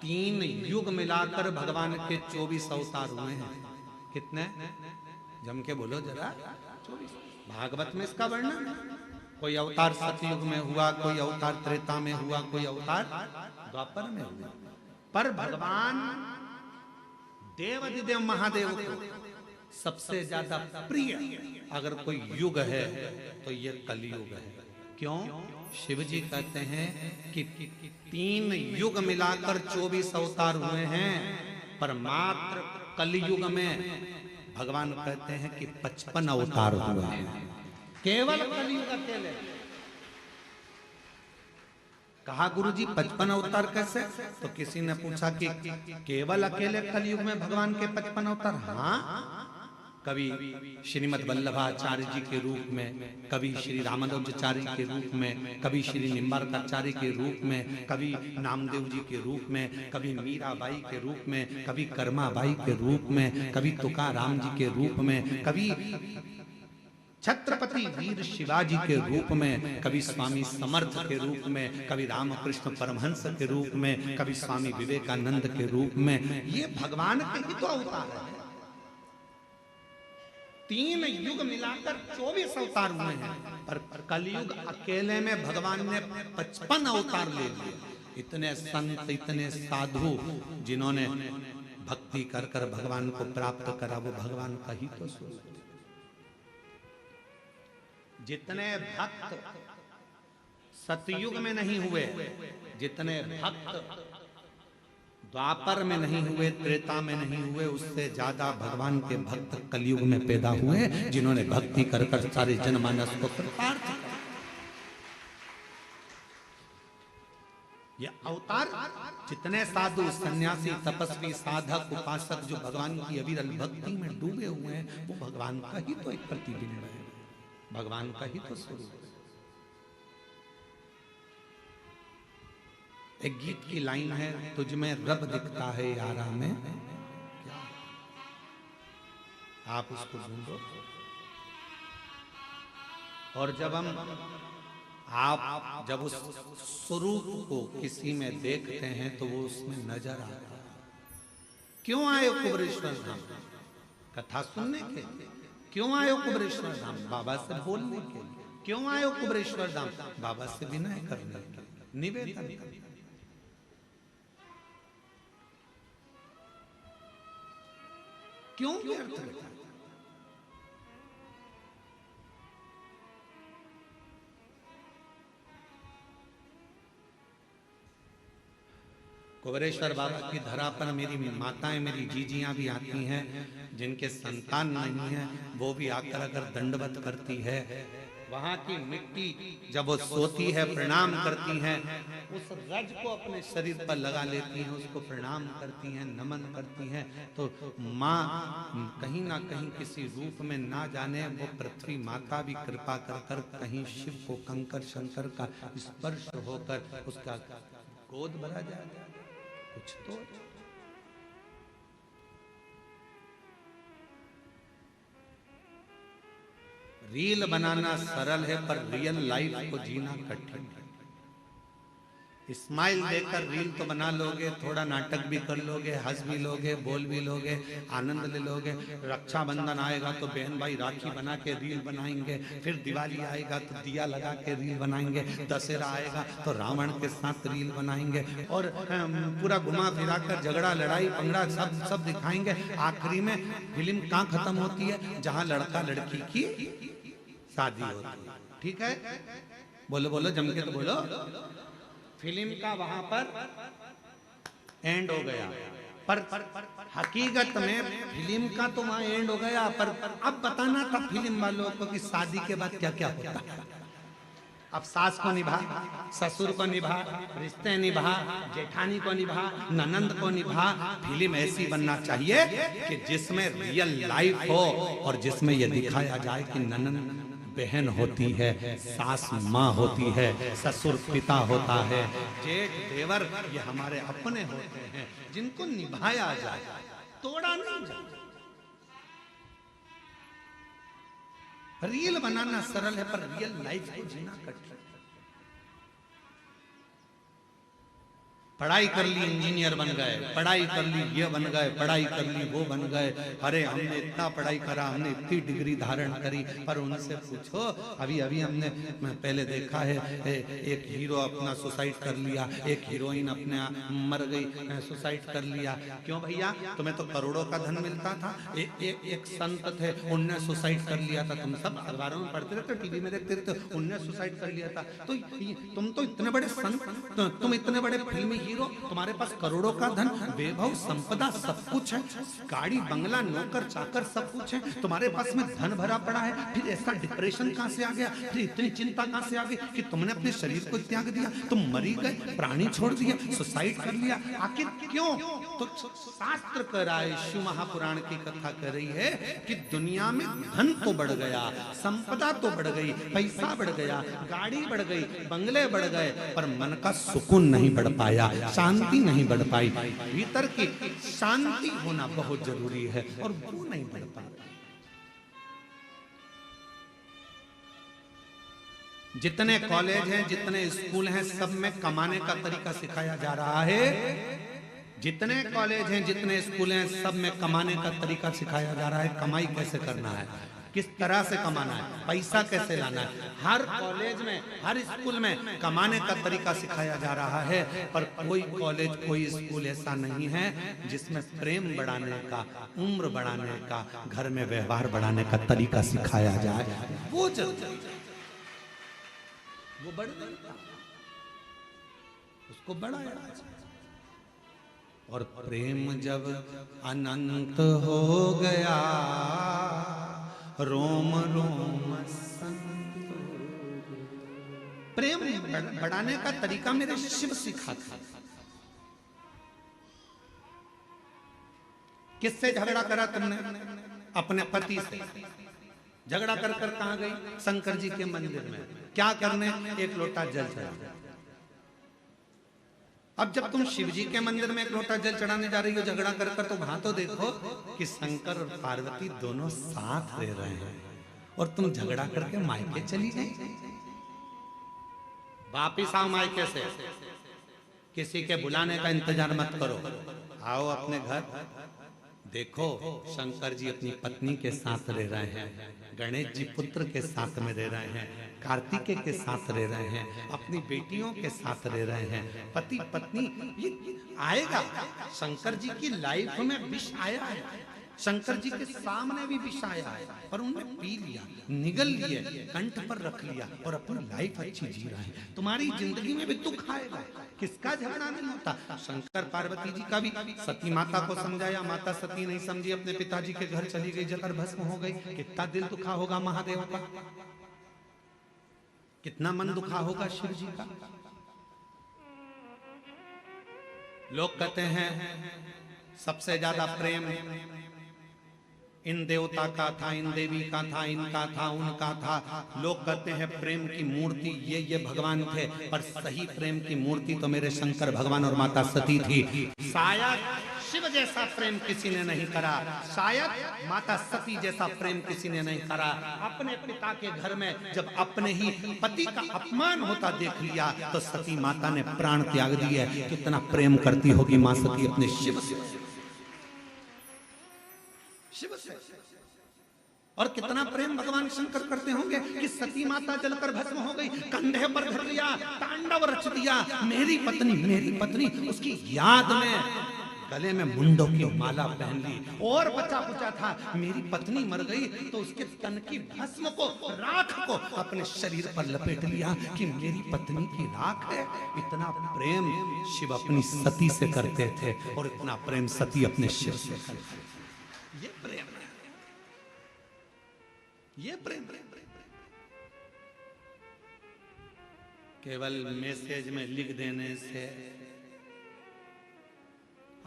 3 युग मिलाकर भगवान के 24 अवतार हुए हैं। कितने? जम के बोलो जरा। 24। भागवत में इसका वर्णन, कोई अवतार सतयुग में हुआ, कोई अवतार त्रेता में हुआ, कोई अवतार द्वापर में हुआ। पर भगवान देवाधिदेव महादेव को सबसे ज्यादा प्रिय अगर कोई युग है तो ये कलयुग है। क्यों? शिव जी कहते हैं कि 3 युग मिलाकर 24 अवतार हुए हैं, पर मात्र कलयुग में भगवान कहते हैं कि 55 अवतार हुए हैं। केवल कलयुग अकेले कहा गुरुजी 55 अवतार कैसे? तो किसी ने पूछा कि केवल अकेले कलयुग में भगवान के 55 अवतार? हाँ, कभी श्रीमद वल्लभाचार्य जी के रूप में, कभी श्री रामानुजाचार्य के रूप में, कभी श्री निम्बारकाचार्य के रूप में, कभी नामदेव जी के रूप में, कभी मीराबाई के रूप में, कभी कर्माबाई के रूप में, कभी तुकाराम जी के रूप में, कभी छत्रपति वीर शिवाजी के रूप में, कभी स्वामी समर्थ के रूप में, कभी रामकृष्ण परमहंस के रूप में, कभी स्वामी विवेकानंद के रूप में। ये भगवान के ही तो अवतार है। 3 युग मिलाकर 24 अवतार हुए हैं, पर कलयुग अकेले में भगवान ने 55 अवतार ले लिए। इतने संत, इतने साधु जिन्होंने भक्ति कर कर भगवान को प्राप्त करा, वो भगवान का ही तो स्वरूप। जितने भक्त सतयुग में नहीं हुए, जितने भक्त द्वापर में नहीं हुए, त्रेता में नहीं हुए, उससे ज्यादा भगवान के भक्त कलयुग में पैदा हुए, जिन्होंने भक्ति कर कर सारे जनमानस को कृतार्थ किया। ये अवतार जितने साधु, सन्यासी, तपस्वी, साधक, उपासक जो भगवान की अविरल भक्ति में डूबे हुए हैं, वो भगवान का ही तो एक प्रतिबिंब है, भगवान का ही तो स्वरूप है। एक गीत की लाइन है, तुझ में रब दिखता है यारा में, आप उसको ढूंढो। और जब उस स्वरूप को किसी में देखते हैं तो वो उसमें नजर आता है। क्यों आए कुबरेश्वर धाम? कथा सुनने के लिए। क्यों आयो कुबरेश्वर धाम? बाबा से बोलने के लिए। क्यों आयो कुबरेश्वर धाम? बाबा से विनय करने के लिए, निवेदन करने के लिए। क्यों व्यर्थ है? कुबरेश्वर बाबा की धरा पर मेरी माताएं, मेरी जीजियां भी आती हैं, जिनके संतान नहीं है, वो भी आकर अगर दंडवत करती है। वहां की मिट्टी जब वो सोती है, प्रणाम करती हैं, उस रज को अपने शरीर पर लगा लेती हैं, उसको प्रणाम करती हैं, नमन करती हैं। तो माँ कहीं ना कहीं किसी रूप में ना जाने वो पृथ्वी माता भी कृपा कर कर कहीं शिव को कंकर शंकर का स्पर्श होकर उसका गोद भरा जाए। कुछ तो रील बनाना सरल है, पर रियल लाइफ को जीना कठिन है। स्माइल देकर रील तो बना लोगे, थोड़ा नाटक भी कर लोगे, हंस भी लोगे, बोल भी लोगे, आनंद ले लोगे। रक्षाबंधन आएगा तो बहन भाई राखी बना के रील बनाएंगे, फिर दिवाली आएगा तो दिया लगा के रील बनाएंगे, दशहरा आएगा तो रावण के साथ रील बनाएंगे, और पूरा घुमा फिरा कर झगड़ा, लड़ाई, पंगड़ा सब दिखाएंगे। आखिरी में फिल्म कहाँ खत्म होती है? जहाँ लड़का लड़की की शादी होती है। ठीक है, बोलो बोलो, जम के तो बोलो। फिल्म का वहां पर एंड हो गया, पर हकीकत में फिल्म का तो वहां एंड हो गया, पर अब बताना था फिल्म वालों को कि शादी के बाद क्या क्या होता है। अब सास को निभा, ससुर को निभा, रिश्ते निभा, जेठानी को निभा, ननंद को निभा। फिल्म ऐसी बनना चाहिए कि जिसमें रियल लाइफ हो, और जिसमें यह दिखाया जाए कि ननंद बहन होती है, सास माँ होती है, ससुर पिता होता है, जेठ देवर ये हमारे अपने होते हैं, जिनको निभाया जाए, तोड़ा नहीं जाए। रील बनाना सरल है, पर रियल लाइफ को जीना कठिन है। पढ़ाई कर ली, इंजीनियर बन गए, पढ़ाई कर ली, ये बन गए, पढ़ाई कर ली, वो बन गए। अरे हमने इतना पढ़ाई करा, हमने इतनी डिग्री धारण करी, पर उनसे पूछो, अभी हमने पहले देखा है एक हीरो अपना सुसाइड कर लिया, एक हीरोइन अपने मर गई, सुसाइड कर लिया। क्यों भैया? तुम्हें तो करोड़ों का धन मिलता था। एक संत थे, उनने सुसाइड कर लिया था। तुम सब अखबारों में पढ़ते रहते, टीवी में देखते रहते, उनने सुसाइड कर लिया था। तो तुम तो इतने बड़े संत, तुम इतने बड़े फिल्मी हीरो, तुम्हारे पास करोड़ों का धन, वैभव, संपदा सब कुछ है, गाड़ी बंगला, नौकर चाकर सब कुछ है, तुम्हारे पास में धन भरा पड़ा है, फिर ऐसा डिप्रेशन कहां से आ गया, फिर इतनी चिंता कहां से आ गई कि तुमने अपने शरीर को त्याग दिया, तुम मरी गए, प्राणी छोड़ दिए, सुसाइड कर लिया, आखिर क्यों? तो शास्त्र कह रहा है, शिव महापुराण की कथा कर रही है कि दुनिया में धन तो बढ़ गया, संपदा तो बढ़ गई, पैसा बढ़ गया, गाड़ी बढ़ गई, बंगले बढ़ गए, पर मन का सुकून नहीं बढ़ पाया, शांति नहीं बढ़ पाई। भीतर की शांति होना बहुत जरूरी है और वो नहीं बढ़ पाया। जितने कॉलेज हैं, जितने स्कूल हैं, सब में कमाने का तरीका सिखाया जा रहा है। जितने कॉलेज हैं, जितने स्कूल हैं, सब में कमाने का तरीका सिखाया जा रहा है। कमाई कैसे करना है, किस तरह से कमाना है, पैसा कैसे लाना है। हर कॉलेज में, हर स्कूल में कमाने का तरीका सिखाया जा रहा है, पर कोई कॉलेज, कोई स्कूल ऐसा नहीं है जिसमें प्रेम बढ़ाने का, उम्र बढ़ाने का, घर में व्यवहार बढ़ाने का तरीका सिखाया जाए। वो वो बढ़ गया, उसको बढ़ाया। और प्रेम जब अनंत हो गया, रोम रोम संत। प्रेम बढ़ाने का तरीका मेरे शिव सिखाते। किससे झगड़ा करा तुमने? अपने पति से। झगड़ा कर कर कहां गई? शंकर जी के मंदिर में। क्या करने? एक लोटा जल चढ़ा। अब जब तुम शिव जी के मंदिर में एक लोटा जल चढ़ाने जा रही हो झगड़ा कर कर, तो वहां तो देखो कि शंकर और पार्वती दोनों साथ रह रहे हैं, और तुम झगड़ा करके मायके चली गई। वापिस आओ मायके से, किसी के बुलाने का इंतजार मत करो, आओ अपने घर। देखो शंकर जी अपनी पत्नी के साथ रह रहे हैं, गणेश जी पुत्र के साथ में रह रहे हैं, कार्तिकेय के साथ रह रहे हैं, अपनी बेटियों के साथ रह रहे हैं, पति पत्नी। ये आएगा, शंकर जी की लाइफ में विष आया है, शंकर जी के सामने भी विष आया है, पर उन्होंने पी लिया, निगल लिए, कंठ पर रख लिया और अपनी लाइफ अच्छी जी रहे हैं। तुम्हारी जिंदगी में भी दुख आएगा, किसका झगड़ा नहीं होता। शंकर पार्वती जी का भी सती माता को समझाया, माता सती नहीं समझी, अपने पिताजी के घर चली गई, जलकर भस्म हो गई। कितना दिल दुखा होगा महादेव का, कितना मन दुखा होगा शिव जी का। लोग कहते हैं सबसे ज्यादा प्रेम इन देवता का था, इन देवी का था, इनका था, उनका था। लोग कहते हैं प्रेम की मूर्ति ये भगवान थे, पर सही प्रेम की मूर्ति तो मेरे शंकर भगवान और माता सती थी। शायद शिव जैसा प्रेम किसी ने नहीं करा, शायद माता सती जैसा प्रेम किसी ने नहीं करा। अपने पिता के घर में जब अपने ही पति का अपमान होता देख लिया, तो सती माता ने प्राण त्याग दिए। कितना प्रेम करती होगी मां सती अपने शिव से, शिव से। और कितना प्रेम भगवान शंकर करते होंगे कि सती माता जलकर भस्म हो गई, कंधे पर धर लिया, तांडव रच दिया, मेरी पत्नी, उसकी याद में गले में मुंडों की माला पहन ली। और बचा कुचा था, मेरी पत्नी मर गई तो उसके तन की भस्म को, राख को अपने शरीर पर लपेट लिया कि मेरी पत्नी की राख है। इतना प्रेम शिव अपनी सती से करते थे, और इतना प्रेम सती अपने शिव से करते। ये प्रेम है, ये प्रेम। केवल मैसेज में लिख देने से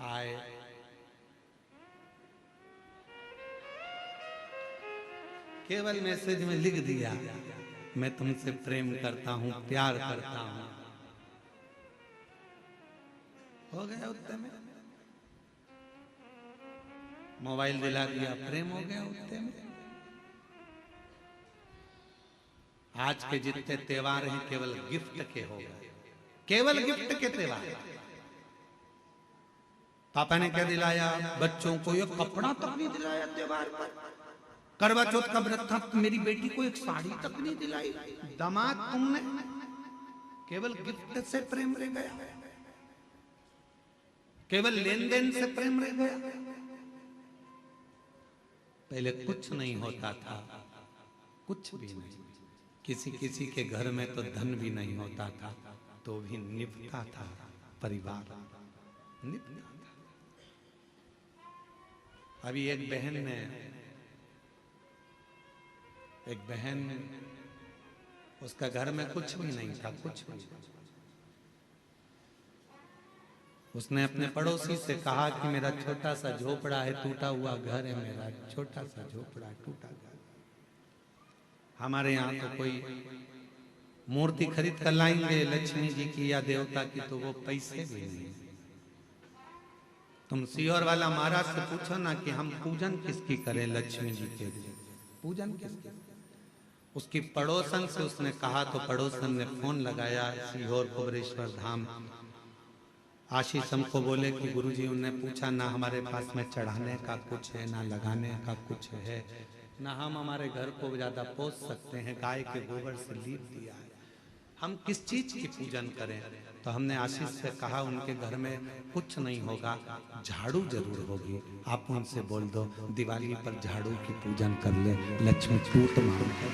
आए, केवल मैसेज में लिख दिया मैं तुमसे प्रेम करता हूं, प्यार करता हूं, हो गया उत्ते में। मोबाइल दिला दिया, प्रेम हो गया उत्ते में। आज के जितने त्योहार हैं केवल गिफ्ट के हो गए, केवल गिफ्ट के त्योहार। पापा ने क्या दिलाया बच्चों को? ये कपड़ा तक नहीं दिलाया त्योहार पर। करवा चौथ का व्रत था, मेरी बेटी को एक साड़ी तक नहीं दिलाई। दामाद तुमने, केवल गिफ्ट से प्रेम रह गया, केवल लेन देन से प्रेम रह गया। पहले कुछ नहीं होता था, कुछ भी नहीं। किसी किसी के घर में तो धन भी नहीं होता था, तो भी निभता था, परिवार नित्य। अभी एक बहन उसका घर में कुछ भी नहीं था, कुछ भी। उसने अपने पड़ोसी से कहा कि मेरा छोटा सा झोपड़ा है, टूटा हुआ घर है, मेरा छोटा सा झोपड़ा टूटा घर। हमारे यहाँ तो कोई मूर्ति खरीद कर लाएंगे लक्ष्मी जी की या देवता की, तो वो पैसे भी नहीं। तुम सीहोर वाला महाराज से पूछो ना कि हम पूजन किसकी करें, लक्ष्मी जी के पूजन किसकी। उसकी पड़ोसन से उसने कहा तो पड़ोसन ने फोन लगाया सीहोर कुबरेश्वर धाम। आशीष हमको बोले कि गुरुजी उनने पूछा ना हमारे पास में चढ़ाने का कुछ है, ना लगाने का कुछ है, ना हम हमारे घर को ज्यादा पोस सकते हैं, गाय के गोबर से लीप दिया है, हम किस चीज की पूजन करें। तो हमने आशीष से कहा उनके घर में कुछ नहीं होगा, झाड़ू जरूर होगी, आप उनसे बोल दो दिवाली पर झाड़ू की पूजन कर ले, लक्ष्मी टूट मांग कर।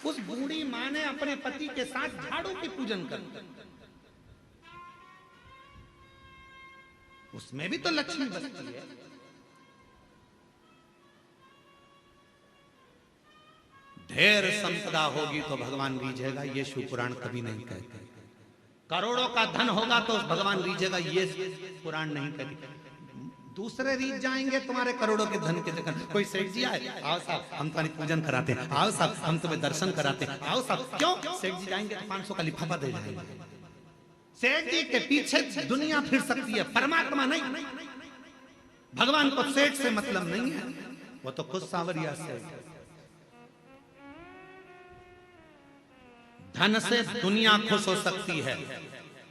उस बूढ़ी माँ ने अपने पति के साथ झाड़ू की पूजन कर, उसमें भी तो लक्ष्मी बसती है। ढेर संपदा होगी तो भगवान रीझेगा, ये शिव पुराण कभी नहीं कहते। करोड़ों का धन होगा तो भगवान रीझेगा, ये पुराण नहीं कहती। दूसरे रीझ जाएंगे तुम्हारे करोड़ों के धन के चक्कर। कोई सेठ जी आए, आओ साहब हम तुम्हारी पूजन कराते हैं, आओ साहब हम तुम्हें दर्शन कराते हैं, आओ साहब। क्यों? सेठ जी जाएंगे तो 500 का लिफाफा दे जाएंगे। सेठ जी के पीछे दुनिया फिर सकती है, परमात्मा नहीं। भगवान को सेठ से मतलब नहीं है, वो तो खुद सांवरिया सेठ है। धन से दुनिया खुश हो सकती है,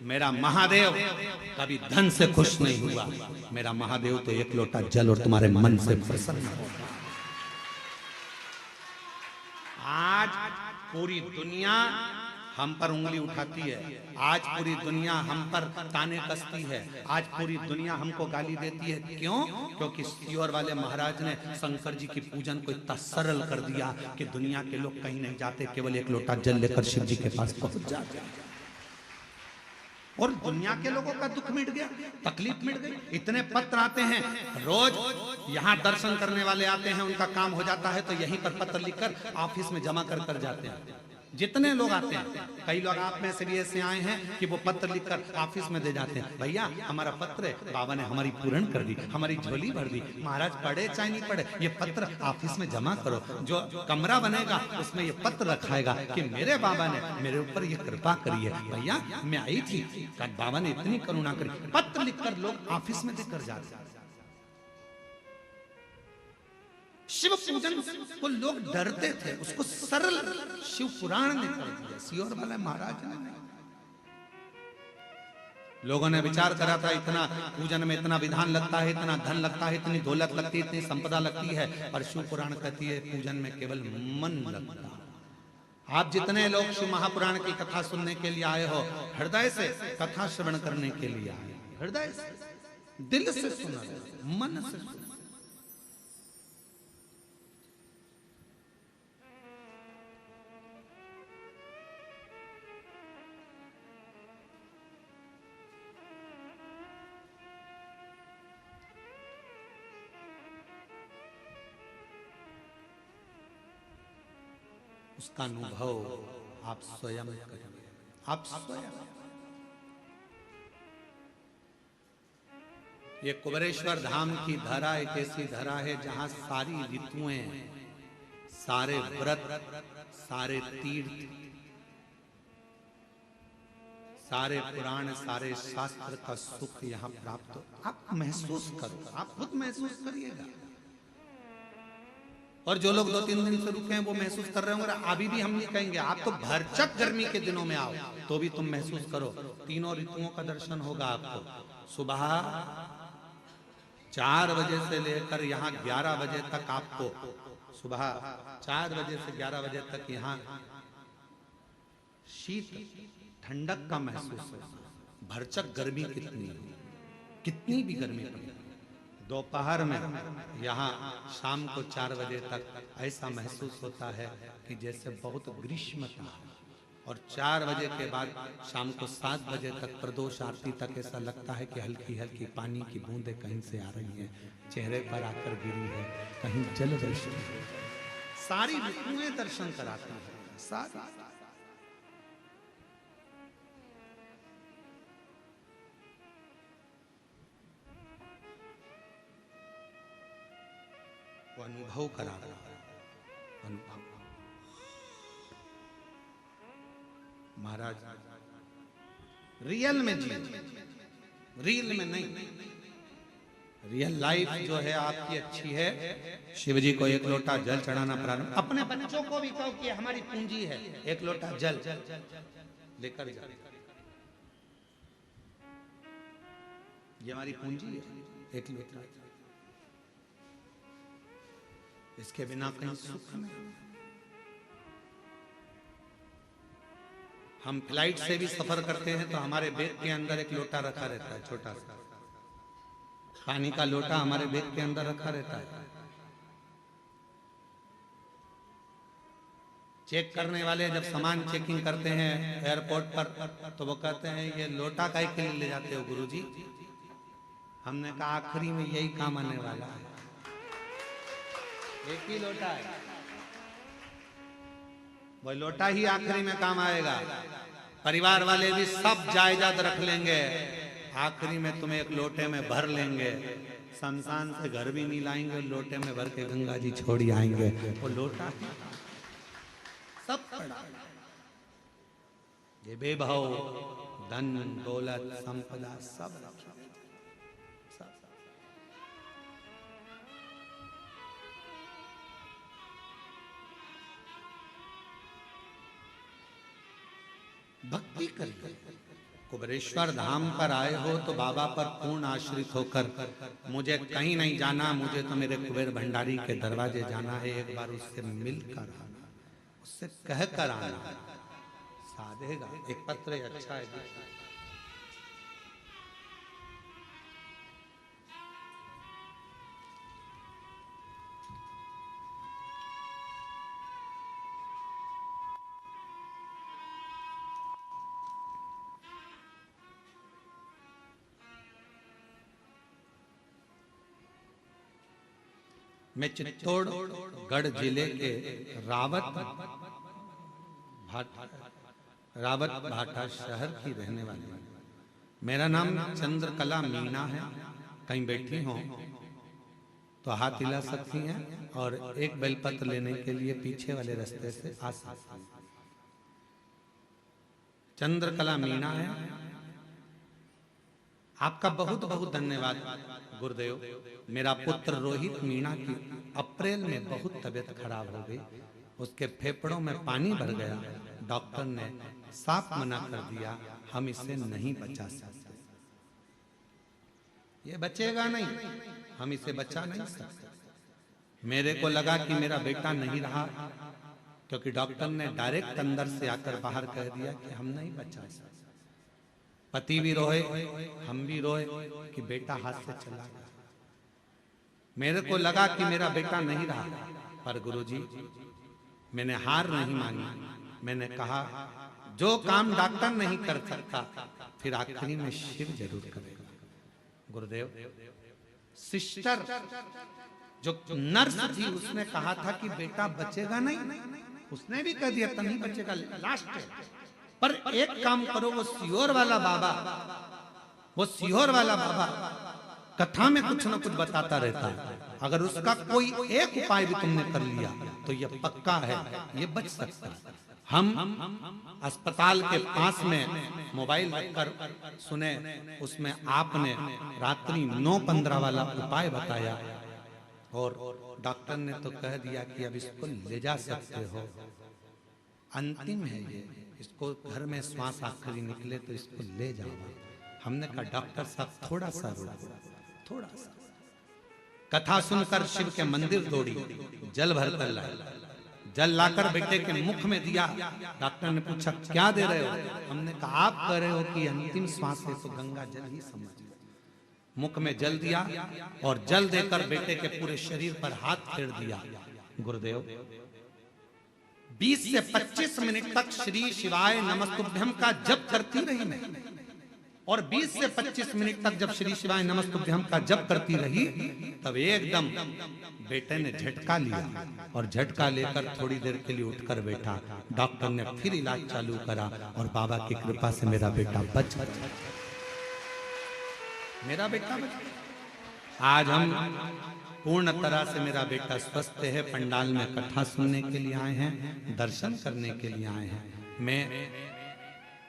मेरा महादेव कभी धन से खुश नहीं हुआ। मेरा महादेव तो एक लोटा जल और तुम्हारे मन से प्रसन्न होगा। आज पूरी दुनिया हम पर उंगली उठाती है, आज पूरी दुनिया हम पर ताने कसती है, आज पूरी दुनिया हमको गाली देती है। क्यों? क्योंकि सीहोर वाले महाराज ने शंकर जी की पूजन को इतना सरल कर दिया कि दुनिया के लोग कहीं नहीं जाते, केवल एक लोटा जल लेकर शिव जी के पास पहुंच जाते हैं और दुनिया के लोगों का दुख मिट गया, तकलीफ मिट गई। इतने पत्र आते हैं रोज, यहाँ दर्शन करने वाले आते हैं, उनका काम हो जाता है तो यहीं पर पत्र लिखकर ऑफिस में जमा कर जाते हैं। जितने लोग आते हैं, कई लोग आप में से भी ऐसे आए हैं कि वो पत्र लिखकर ऑफिस में दे जाते हैं, भैया हमारा पत्र है, बाबा ने हमारी पूर्ण कर दी, हमारी झोली भर दी। महाराज पढ़े चाहे नहीं पढ़े, ये पत्र ऑफिस में जमा करो। जो कमरा बनेगा उसमें ये पत्र रखाएगा कि मेरे बाबा ने मेरे ऊपर ये कृपा करी है। भैया मैं आई थी, बाबा ने इतनी करुणा करी। पत्र लिखकर लोग ऑफिस में देकर जाते हैं। शिव पूजन को लोग डरते थे, उसको सरल शिव पुराण ने कर दिया, सीहोर वाले महाराज ने। लोगों ने विचार करा था इतना पूजन में इतना विधान लगता है, इतना धन लगता है, इतनी दौलत लगती है, इतनी संपदा लगती है, और शिव पुराण कहती है पूजन में केवल मन लगता। आप जितने लोग शिव महापुराण की कथा सुनने के लिए आए हो, हृदय से कथा श्रवण करने के लिए आए, हृदय से दिल से सुना, मन से सुना। उसका अनुभव आप स्वयं करें, आप स्वयं। ये कुबरेश्वर धाम की धरा एक ऐसी धरा है जहां सारी ऋतुएं, सारे व्रत, सारे तीर्थ, सारे पुराण, सारे शास्त्र का सुख यहाँ प्राप्त हो। आप महसूस करो, आप खुद महसूस करिएगा। और जो लोग 2-3 दिन से रुके हैं वो महसूस कर रहे होंगे। अभी भी हम ये कहेंगे, आप तो भरचक गर्मी के दिनों में आओ तो भी तुम महसूस करो, तीनों ऋतुओं का दर्शन होगा आपको। सुबह 4 बजे से लेकर यहाँ 11 बजे तक, आपको सुबह 4 बजे से 11 बजे तक यहाँ शीत ठंडक का महसूस होगा। भरचक गर्मी कितनी भी गर्मी पड़े, दोपहर में यहाँ शाम को 4 बजे तक ऐसा महसूस होता है कि जैसे बहुत ग्रीष्मता है। और 4 बजे के बाद शाम को 7 बजे तक प्रदोष आरती तक ऐसा लगता है कि हल्की हल्की पानी की बूंदें कहीं से आ रही हैं, चेहरे पर आकर गिरी है, कहीं जल वृष्टि है। सारी ऋतुएं दर्शन कराती है, सारी। वो अनुभव करा रहा है, अनुभव। महाराज रियल में जी, रियल में नहीं। रियल लाइफ जो है आपकी अच्छी है। शिव जी को 1 लोटा जल चढ़ाना प्रारंभ, अपने बच्चों को भी कहो कि हमारी पूंजी है, 1 लोटा जल लेकर जाओ, ये हमारी पूंजी है, 1 लोटा। इसके बिना कहीं सुख नहीं। हम फ्लाइट से भी सफर करते हैं तो हमारे बैग के अंदर 1 लोटा रखा रहता है, छोटा सा पानी का लोटा हमारे बैग के अंदर रखा रहता है। चेक करने वाले जब सामान चेकिंग करते हैं एयरपोर्ट पर तो वो कहते हैं ये लोटा काहे के लिए ले जाते हो गुरुजी? हमने कहा आखिरी में यही काम आने वाला है, 1 ही लोटा है, वो लोटा ही आखिरी में काम आएगा। परिवार वाले भी सब जायदाद रख लेंगे, आखिरी में तुम्हें 1 लोटे में भर लेंगे। शमशान से घर भी नहीं लाएंगे, लोटे में भर के गंगा जी छोड़ आएंगे। वो लोटा सब पड़ा, ये बेभाव धन दौलत संपदा सब रखा। भक्ति करिए। कुबेरेश्वर धाम पर आए हो तो बाबा पर पूर्ण आश्रित होकर मुझे कहीं नहीं जाना, मुझे तो मेरे कुबेर भंडारी के दरवाजे जाना है, एक बार उससे मिलकर आना, उससे कह कर आना, साधेगा। एक पत्र अच्छा है, मैं चित्तौड़गढ़ जिले के रावत भाटा शहर की रहने वाली हूँ। मेरा नाम चंद्रकला मीना है। कहीं बैठी हो तो हाथ हिला सकती हैं और एक बेलपत्र लेने के लिए पीछे वाले रास्ते से आ सकती हैं। चंद्रकला मीना है। आपका बहुत बहुत धन्यवाद गुरुदेव। मेरा पुत्र रोहित मीणा की अप्रैल में बहुत तबीयत खराब हो गई, उसके फेफड़ों में पानी भर गया। डॉक्टर ने साफ मना कर दिया, हम इसे नहीं बचा सकते, ये बचेगा नहीं, हम इसे बचा नहीं सकते। मेरे को लगा कि मेरा बेटा नहीं रहा, क्योंकि डॉक्टर ने डायरेक्ट अंदर से आकर बाहर कह दिया कि हम नहीं बचा सकते। पति भी रोए, हम भी रोए कि बेटा हाथ से चला गया। मेरे को लगा कि मेरा बेटा नहीं रहा, पर गुरुजी मैंने हार नहीं मानी। मैंने कहा जो काम डॉक्टर नहीं कर सकता फिर आखिरी में शिव जरूर करेगा। गुरुदेव, सिस्टर जो नर्स थी उसने कहा था कि बेटा बचेगा नहीं, उसने भी कह दिया था नहीं बचेगा, लास्ट। पर एक काम करो, वो सियोर वाला बाबा, वो सियोर वाला बाबा कथा में कुछ ना कुछ बताता रहता है, अगर उसका कोई एक उपाय भी तुमने कर लिया तो ये पक्का है, ये बच सकता है। हम अस्पताल के पास में मोबाइल रखकर सुने, उसमें आपने रात्रि 9:15 वाला उपाय बताया और डॉक्टर ने तो कह दिया कि अब इसको ले जा सकते हो, अंतिम है ये, इसको घर में श्वास आखिरी निकले तो इसको ले जाओ। हमने कहा डॉक्टर साहब थोड़ा सा रुको, थोड़ा सा। कथा सुनकर शिव के मंदिर दौड़ी, जल भर कर लाई, जल लाकर बेटे के मुख में दिया। डॉक्टर ने पूछा क्या दे रहे हो? हमने कहा आप कह रहे हो कि अंतिम श्वास है तो गंगा जल ही समझ। मुख में जल दिया और जल देकर बेटे के पूरे शरीर पर हाथ फेर दिया। गुरुदेव 20 से 25 मिनट तक श्री शिवाय नमस्तुभ्यम का जप करती रही मैं, और 20 से 25 मिनट तक जब श्री शिवाय नमस्तुभ्यम का जप करती रही, तब एकदम बेटे ने झटका लिया, और झटका लेकर थोड़ी देर के लिए उठकर बैठा। डॉक्टर ने फिर इलाज चालू करा, और बाबा की कृपा से मेरा बेटा बच गया। मेरा बेटा बच गया। आज हम पूर्ण तरह से मेरा बेटा स्वस्थ है। पंडाल में कथा सुनने के लिए आए हैं, दर्शन करने के लिए आए हैं। मैं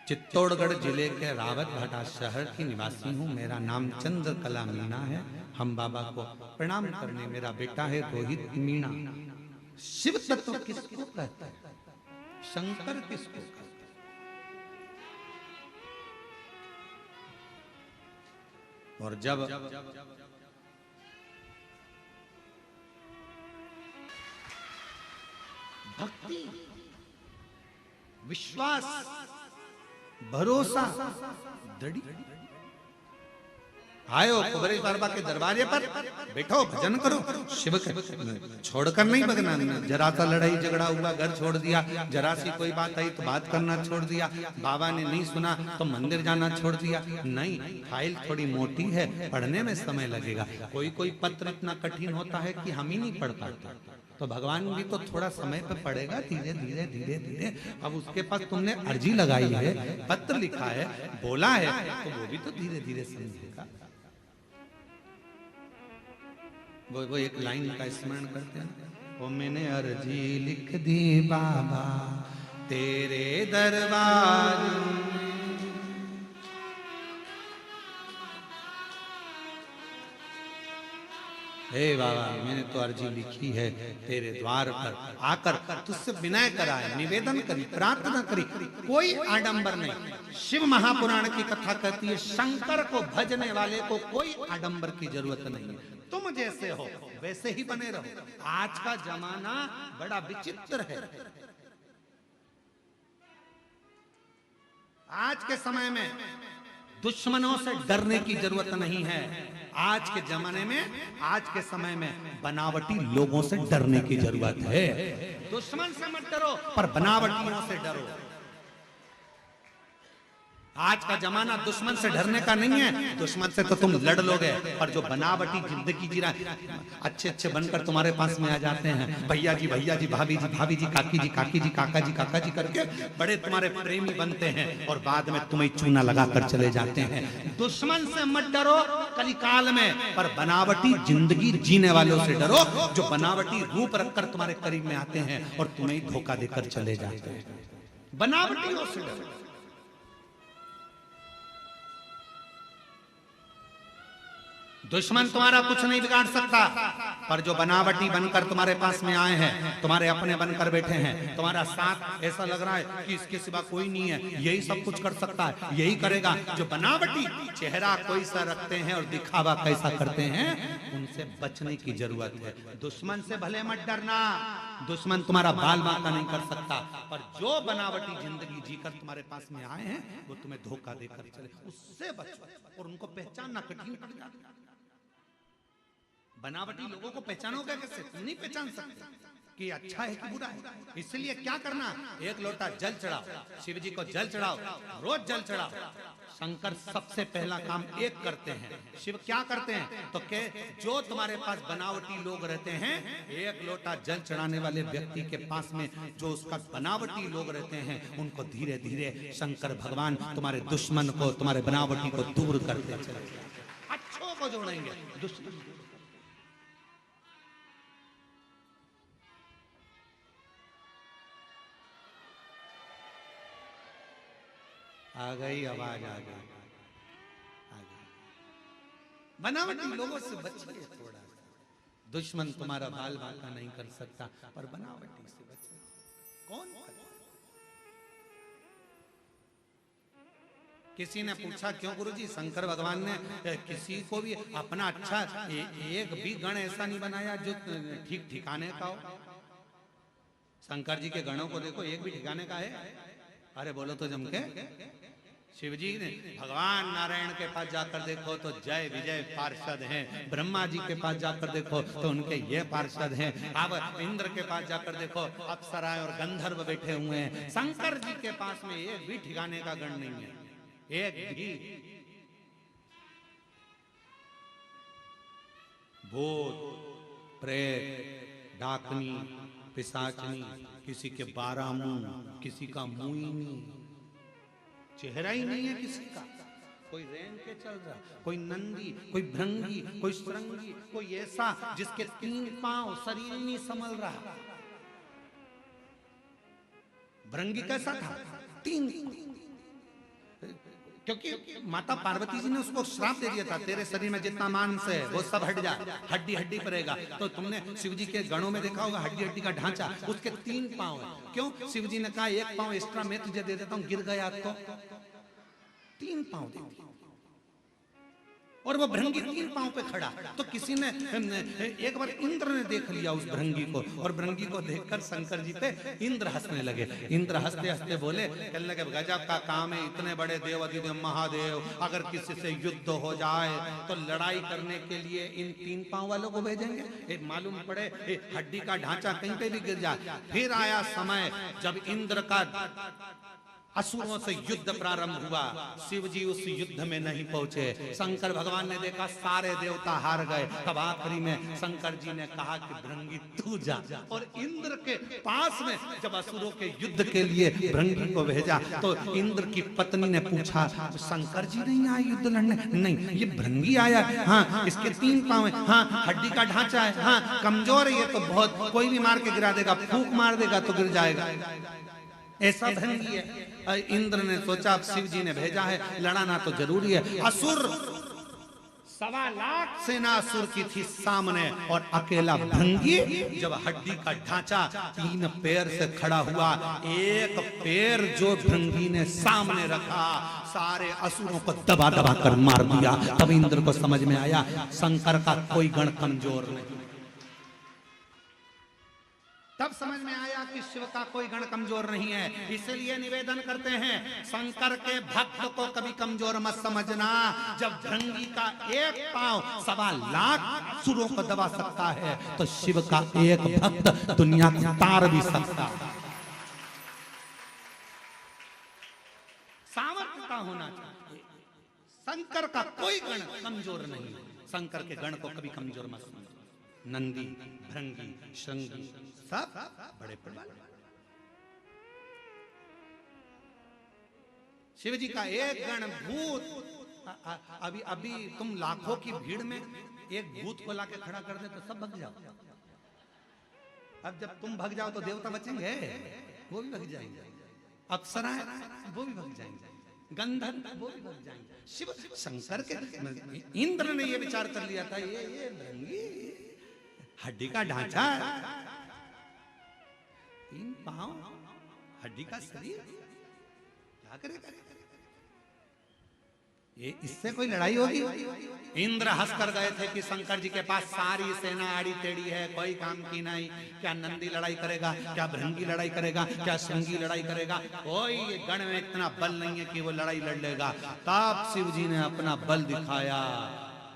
चित्तौड़गढ़ जिले के रावत भाटा शहर की निवासी हूँ। मेरा नाम चंद्रकला मीणा है। हम बाबा को प्रणाम करने, मेरा बेटा है रोहित मीणा। शिव तत्व किसको कहता है? शंकर किसको कहता है? और जब भक्ति, विश्वास, भरोसा, दृढ़ आयो कुबेर बाबा के दरबारे पर बैठो, भजन करो, शिव के छोड़कर नहीं भगना। जरा सा लड़ाई झगड़ा हुआ, घर छोड़ दिया। जरा सी कोई बात आई तो बात करना छोड़ दिया। बाबा ने नहीं सुना तो मंदिर जाना छोड़ दिया। नहीं, फाइल थोड़ी मोटी है, पढ़ने में समय लगेगा। कोई कोई पत्र इतना कठिन होता है कि हम ही नहीं पढ़ पाते, तो भगवान भी तो थोड़ा समय पे पढ़ेगा, धीरे धीरे धीरे धीरे। अब उसके पास तुमने अर्जी लगाई है, पत्र लिखा है, बोला है, तो वो भी तो धीरे धीरे समझेगा। वो एक लाइन का स्मरण करते हैं, वो मैंने अर्जी लिख दी बाबा तेरे दरबार में। हे बाबा, मैंने तो अर्जी लिखी है तेरे द्वार पर आकर तुझसे विनय कराए, निवेदन करी, प्रार्थना करी, कोई आडंबर नहीं। शिव महापुराण की कथा कहती है, शंकर को भजने वाले को कोई आडंबर की जरूरत नहीं है। तुम जैसे हो वैसे ही बने रहो। आज का जमाना बड़ा विचित्र है। आज के समय में दुश्मनों से डरने की जरूरत नहीं है। आज के जमाने में, आज के समय में बनावटी लोगों से डरने की जरूरत है। दुश्मन से मत डरो, पर बनावटियों से डरो। आज का जमाना दुश्मन से डरने का नहीं है। दुश्मन से तो तुम लड़ लोगे, पर जो बनावटी जिंदगी जी रहा है, अच्छे अच्छे बनकर तुम्हारे पास में आ जाते हैं, भैया जी, भाभी जी, काकी जी, काका जी करके बड़े तुम्हारे प्रेमी बनते हैं, और बाद में तुम्हें चूना लगाकर चले जाते हैं। दुश्मन से मत डरो कलिकाल में, पर बनावटी जिंदगी जीने वालों से डरो, जो बनावटी रूप रखकर तुम्हारे करीब में आते हैं और तुम्हें धोखा देकर चले जाते हैं। बनावटियों से डरो। दुश्मन तुम्हारा कुछ नहीं बिगाड़ सकता, पर जो बनावटी बनकर तुम्हारे पास में आए हैं, तुम्हारे अपने बनकर बैठे हैं, तुम्हारा साथ ऐसा लग रहा है कि इसके सिवा कोई नहीं है, यही सब कुछ कर सकता है, यही करेगा। जो बनावटी चेहरा कोई सा रखते हैं और दिखावा कैसा करते हैं, उनसे बचने की जरूरत है। दुश्मन से भले मत डरना, दुश्मन तुम्हारा बाल बांका नहीं कर सकता, पर जो बनावटी जिंदगी जीकर तुम्हारे पास में आए हैं, वो तुम्हें धोखा देकर चले, उससे बचो। और उनको पहचानना कठिन पड़ जाता है। बनावटी लोगों को पहचानोगे कैसे? तुम नहीं पहचान सकते कि अच्छा है कि बुरा है। इसलिए क्या करना, एक लोटा जल चढ़ाओ, शिव जी को जल चढ़ाओ, रोज जल चढ़ाओ। शंकर सबसे पहला काम एक करते हैं। शिव क्या करते हैं तो के जो तुम्हारे पास बनावटी लोग रहते हैं, एक लोटा जल चढ़ाने वाले व्यक्ति के पास में जो उसका बनावटी लोग रहते हैं, उनको धीरे धीरे शंकर भगवान तुम्हारे दुश्मन को, तुम्हारे बनावटी को दूर करते चले, अच्छों को जोड़ेंगे। दुश्मन आ गई, आवाज आ गई। बनावटी लोगों से बचिए थोड़ा। दुश्मन तुम्हारा बाल बांका नहीं कर सकता, पर बनावटी से बचिए। कौन करे? किसी ने पूछा, क्यों गुरुजी शंकर भगवान ने किसी को भी अपना अच्छा एक भी गण ऐसा नहीं बनाया जो ठीक ठिकाने का हो? शंकर जी के गणों को देखो, एक भी ठिकाने का है? अरे बोलो तो जम के। शिव जी ने भगवान नारायण के पास जाकर देखो तो जय विजय पार्षद हैं, ब्रह्मा जी के पास जाकर देखो तो उनके ये पार्षद हैं, अब इंद्र के पास जाकर देखो अप्सराएं और गंधर्व बैठे हुए हैं, शंकर जी के पास में एक भी ठिकाने का गण नहीं है, एक भी। भूत प्रेत डाकनी पिशाचनी, किसी के 12 मुंह, किसी का मुंह ही नहीं, चेहरा ही नहीं है किसी का, कोई रेंग के चल रहा, कोई नंदी, कोई भृंगी, कोई सुरंगी, कोई ऐसा जिसके 3 पांव, शरीर नहीं संभल रहा। भृंगी कैसा था? 3, क्योंकि माता पार्वती जी ने उसको श्राप दे दिया था, तेरे शरीर में जितना मांस है वो सब हट जाए, हड्डी हड्डी पड़ेगा। तो तुमने शिव जी के गणों में देखा होगा हड्डी हड्डी का ढांचा, उसके 3 पांव है। क्यों? शिव जी ने कहा 1 पांव एक्स्ट्रा मैं तुझे दे देता हूं, गिर गया तो 3 पांव दे दिए। और वो भृंगी 3 पांव पे खड़ा। तो किसी ने एक बार इंद्र ने देख लिया उस भृंगी को, और भृंगी को देखकर शंकर जी पे इंद्र हंसने लगे। इंद्र हंसते हंसते बोले, कहने लगे गजब का काम है, इतने बड़े देव अधिदेव महादेव अगर किसी से युद्ध हो जाए तो लड़ाई करने के लिए इन 3 पांव वालों को भेजेंगे? मालूम पड़े हड्डी का ढांचा कहीं पे भी गिर जाए। फिर आया समय जब इंद्र का असुरों से युद्ध प्रारंभ हुआ, शिव जी उस युद्ध में नहीं पहुंचे। शंकर भगवान ने देखा सारे देवता हार गए, तब आखिरी में शंकर जी ने कहा कि भृंगी तू जा। और इंद्र के पास में जब असुरों के युद्ध के लिए भृंगी को भेजा तो इंद्र की पत्नी ने पूछा, शंकर जी नहीं आए युद्ध लड़ने? नहीं, ये भृंगी आया। हाँ, इसके 3 पांव है, हाँ हड्डी का ढांचा है, हाँ कमजोर है, ये तो बहुत कोई भी मार के गिरा देगा, फूंक मार देगा तो गिर जाएगा, ऐसा भृंगी है। इंद्र ने सोचा अब शिव जी ने भेजा है, लड़ाना तो जरूरी है। असुर 1.25 लाख सेना असुर की थी सामने, और अकेला भृंगी जब हड्डी का ढांचा 3 पैर से खड़ा हुआ, एक पैर जो भृंगी ने सामने रखा सारे असुरों को दबा दबा कर मार दिया। तब इंद्र को समझ में आया शंकर का कोई गण कमजोर नहीं। तब समझ में आया कि शिव का कोई गण कमजोर नहीं है। इसलिए निवेदन करते हैं, शंकर के भक्त को कभी कमजोर मत समझना। जब भृंगी का 1 पांव 1.25 लाख सुरों को दबा सकता है, तो शिव का एक भक्त दुनिया को तार भी सकता है। सामर्थ्य का होना चाहिए। शंकर का कोई गण कमजोर नहीं है। शंकर के गण को कभी कमजोर मत समझो। नंदी, भृंगी, श्रृंगी सब बड़े प्रबल। शिव जी का एक गण भूत, अभी तुम लाखों की भीड़ में एक भूत को लाके खड़ा कर दे तो सब भग जाओ। अब जब तुम भग जाओ तो देवता बचेंगे? वो भी भग जाएंगे। अप्सराएं वो भी भग जाएंगे, गंधर्व वो भी भग जाएंगे। शिव शंकर के इंद्र ने ये विचार कर लिया था, ये भृंगी हड्डी का ढांचा, 3 पांव, हड्डी का शरीर, क्या करेगा ये? इससे कोई लड़ाई होगी? इंद्र हंस कर गए थे कि शंकर जी के पास सारी सेना आड़ी टेढ़ी है, कोई काम की नहीं। क्या नंदी लड़ाई करेगा? क्या भृंगी लड़ाई करेगा? क्या श्रृंगी लड़ाई करेगा? कोई गण में इतना बल नहीं है कि वो लड़ाई लड़ लेगा। तब शिव जी ने अपना बल दिखाया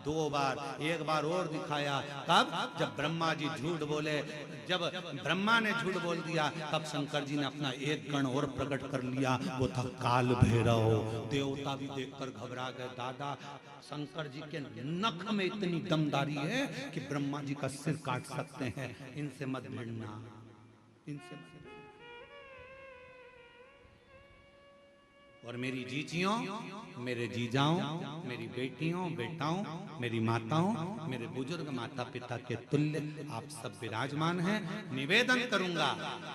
2 बार, एक बार और दिखाया। कब? जब ब्रह्मा जी झूठ बोले, जब ब्रह्मा ने झूठ बोल दिया, तब शंकर जी ने अपना एक गण और प्रकट कर लिया। वो था काल भैरव। देवता भी देखकर घबरा गए। दादा, शंकर जी के नख में इतनी दमदारी है कि ब्रह्मा जी का सिर काट सकते हैं। इनसे मत भिड़ना, इनसे मत। और मेरी जीजियों, मेरे जीजाओं, मेरी बेटियों, बेटाओं, मेरी माताओं, मेरे बुजुर्ग माता पिता के तुल्य आप सब विराजमान हैं। निवेदन करूंगा,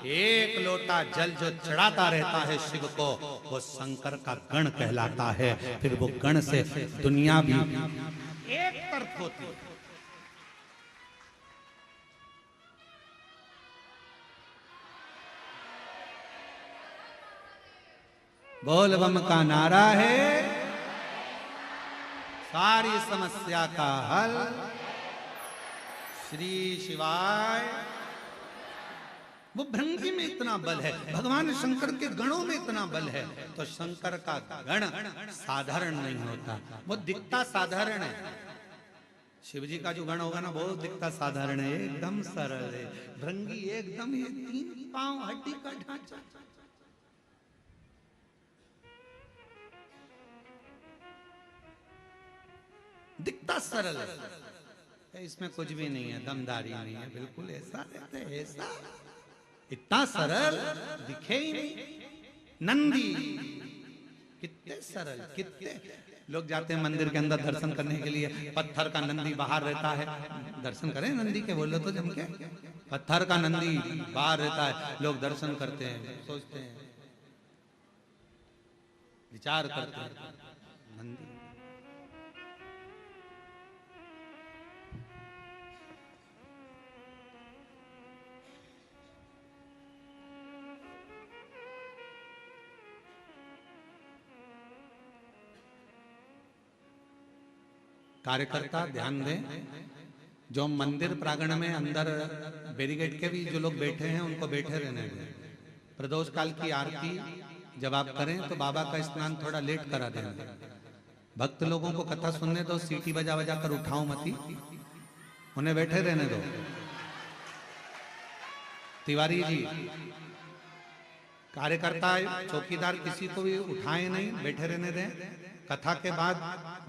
1 लोटा जल जो चढ़ाता रहता है शिव को, वो शंकर का गण कहलाता है। फिर वो गण से दुनिया भी एक तरफ होती है। बोल बम का नारा है, सारी समस्या का हल। श्री शिवाय वो भृंगी में इतना बल है, भगवान शंकर के गणों में इतना बल है। तो शंकर का गण साधारण नहीं होता, वो दिखता साधारण है। शिव जी का जो गण होगा ना, बहुत दिखता साधारण है, एकदम सरल है। भृंगी एकदम ये 3 पांव हड्डी का ढांचा, दिखता सरल है, इसमें कुछ भी नहीं है, दमदारी नहीं है, बिल्कुल ऐसा रहता है, ऐसा इतना सरल दिखे ही नहीं। नंदी कितने सरल, कितने लोग जाते हैं मंदिर के अंदर दर्शन करने के लिए, पत्थर का नंदी बाहर रहता है, दर्शन करें नंदी के, बोलो तो जम के, पत्थर का नंदी बाहर रहता है, लोग दर्शन करते हैं, सोचते हैं, विचार करते हैं, नंदी कार्यकर्ता ध्यान दें, जो मंदिर प्रांगण में अंदर बैरिकेड के भी जो लोग बैठे हैं उनको बैठे रहने दें। प्रदोष काल की आरती जब आप करें तो बाबा का स्नान थोड़ा लेट करा दें। भक्त लोगों को कथा सुनने दो, सीटी बजा बजा कर उठाओ मती, उन्हें बैठे रहने दो। तिवारी जी, कार्यकर्ता चौकीदार किसी को भी उठाए नहीं, बैठे रहने दें। कथा के बाद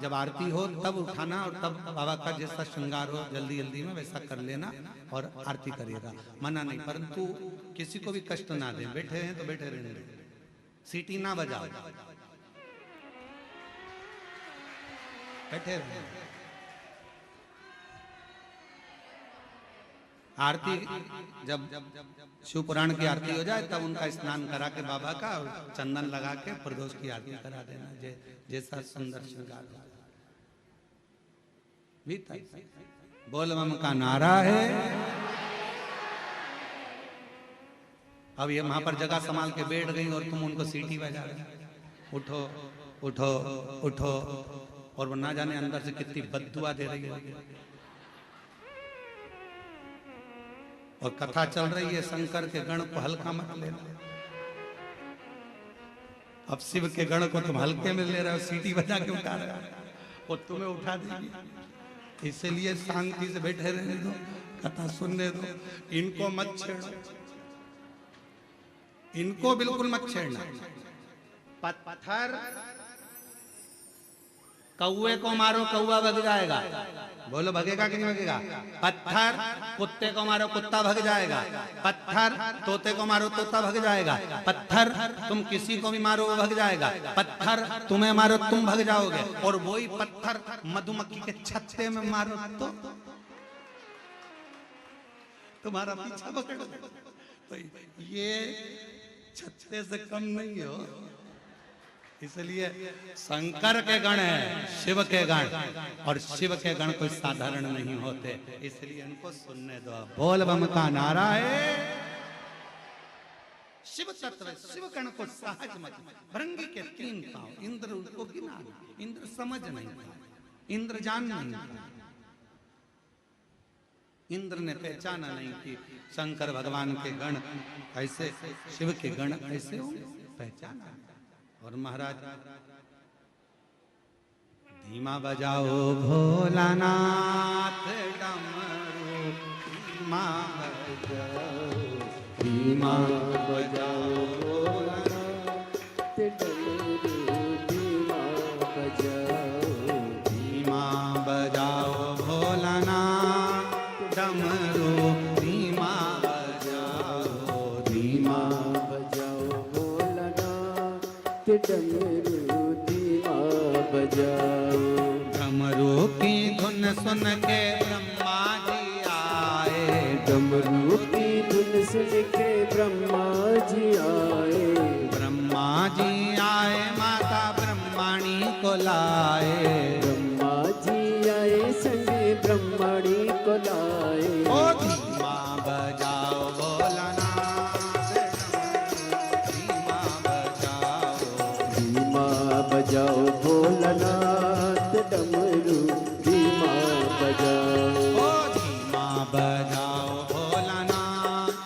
जब आरती हो तब उठाना, और तब बाबा का जैसा श्रृंगार हो जल्दी जल्दी में वैसा कर लेना और आरती करिएगा, मना नहीं, परंतु किसी को भी कष्ट ना दें। बैठे हैं तो बैठे रहने दें, सीटी ना बजाओ, बैठे रहे। आरती जब शिव पुराण की आरती हो जाए तब उनका स्नान करा के बाबा का चंदन लगा के प्रदोष की आरती करा देना, जैसा सुंदर श्रृंगार हो। बोल बम का नारा है। अब ये वहां पर जगह संभाल के बैठ गई और तुम उनको सीटी बजा रहे, उठो उठो उठो, और वो ना जाने अंदर से कितनी बद्दुआ दे रही है। और कथा चल रही है, शंकर के गण को हल्का मत लेना। अब शिव के गण को तुम हल्के में ले रहे हो, सीटी बजा के उठा रहे हो, और तुम्हें उठा देगी। इसलिए शांति से बैठे रहने दो, कथा सुनने दो, इनको मत छेड़ो, इनको बिल्कुल मत छेड़ना। पत्थर कौवे को मारो, कौवा भग जाएगा, बोलो भगेगा कि नहीं भगेगा? पत्थर कुत्ते को मारो, कुत्ता भग जाएगा। पत्थर तोते को मारो, तोता भग जाएगा। पत्थर तुम किसी को भी मारो वो भग जाएगा। पत्थर तुम्हें मारो तुम भग जाओगे, और वही पत्थर मधुमक्खी के छत्ते में मारो तो तुम्हारा पीछा पकड़। तो ये छत्ते से कम नहीं हो, इसलिए शंकर के गण है, शिव के गण, और शिव के गण कोई साधारण नहीं होते, इसलिए इनको सुनने दो। बोल बम का नारा है। शिव तत्व, शिव गण को सहज मत। भृंगी के 3 पांव, इंद्र उनको गिना, इंद्र समझ नहीं था, इंद्र जान नहीं था, इंद्र ने पहचाना नहीं कि शंकर भगवान के गण ऐसे, शिव के गण ऐसे होंगे, पहचाना। और महाराज, धीमा बजाओ भोलानाथ डमरू, धीमा बजाओ, धीमा बजाओ भोलानाथ डमरू, धीमा बजाओ, धीमा बजाओ भोलानाथ डमरू, धीमा बजाओ, धीमा बजाओ भोलानाथ डमरू, धीमा बजाओ। डमरू की धुन सुन के ब्रह्मा जी आए, डमरू की धुन सुन के ब्रह्मा जी आए, ब्रह्मा जी आए माता ब्रह्मणी को लाए, ब्रह्मा जी आए संगे ब्रह्मणी को लाए। ओ धीमा बजाओ भोलानाथ, धीमा बजाओ, धीमा बजाओ भोलानाथ डमरू, धीमा बजाओ। ओ धीमा बजाओ भोलानाथ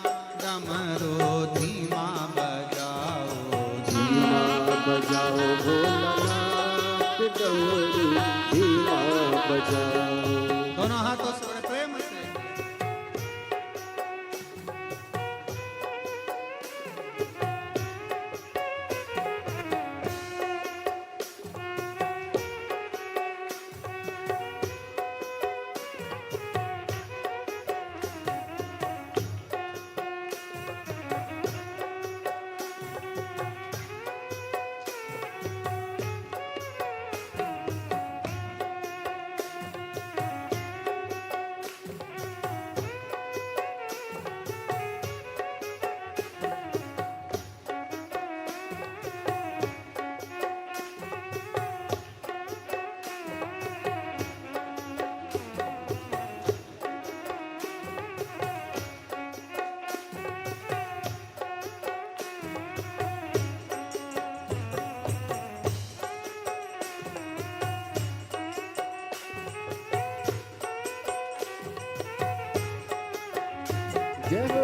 डमरू, डमरू धीमा बजाओ। दोनों हाथों से बड़े प्रेम से। जय हो।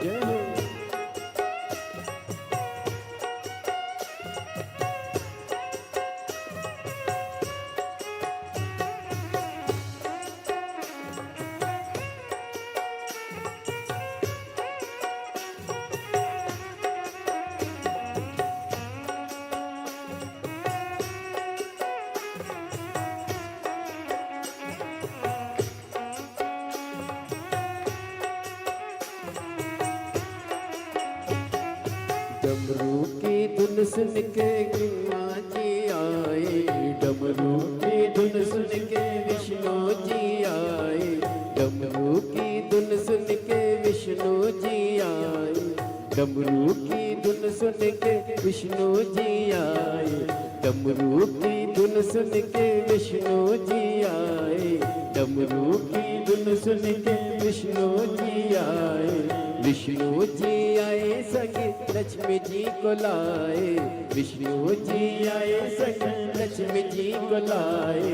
जय हो। डमरू की धुन सुन के गंगा जी आए, डमरू की धुन सुन के विष्णु जी आए, डमरू की धुन सुन के विष्णु जी आए, डमरू की धुन सुन के विष्णु जी आए, डमरू की धुन सुन के विष्णु जी आए, डमरू की धुन सुन के विष्णु जी आए, विष्णु जी आए सगे लक्ष्मी जी को लाए, विष्णु जी आए सगे लक्ष्मी जी को लाए।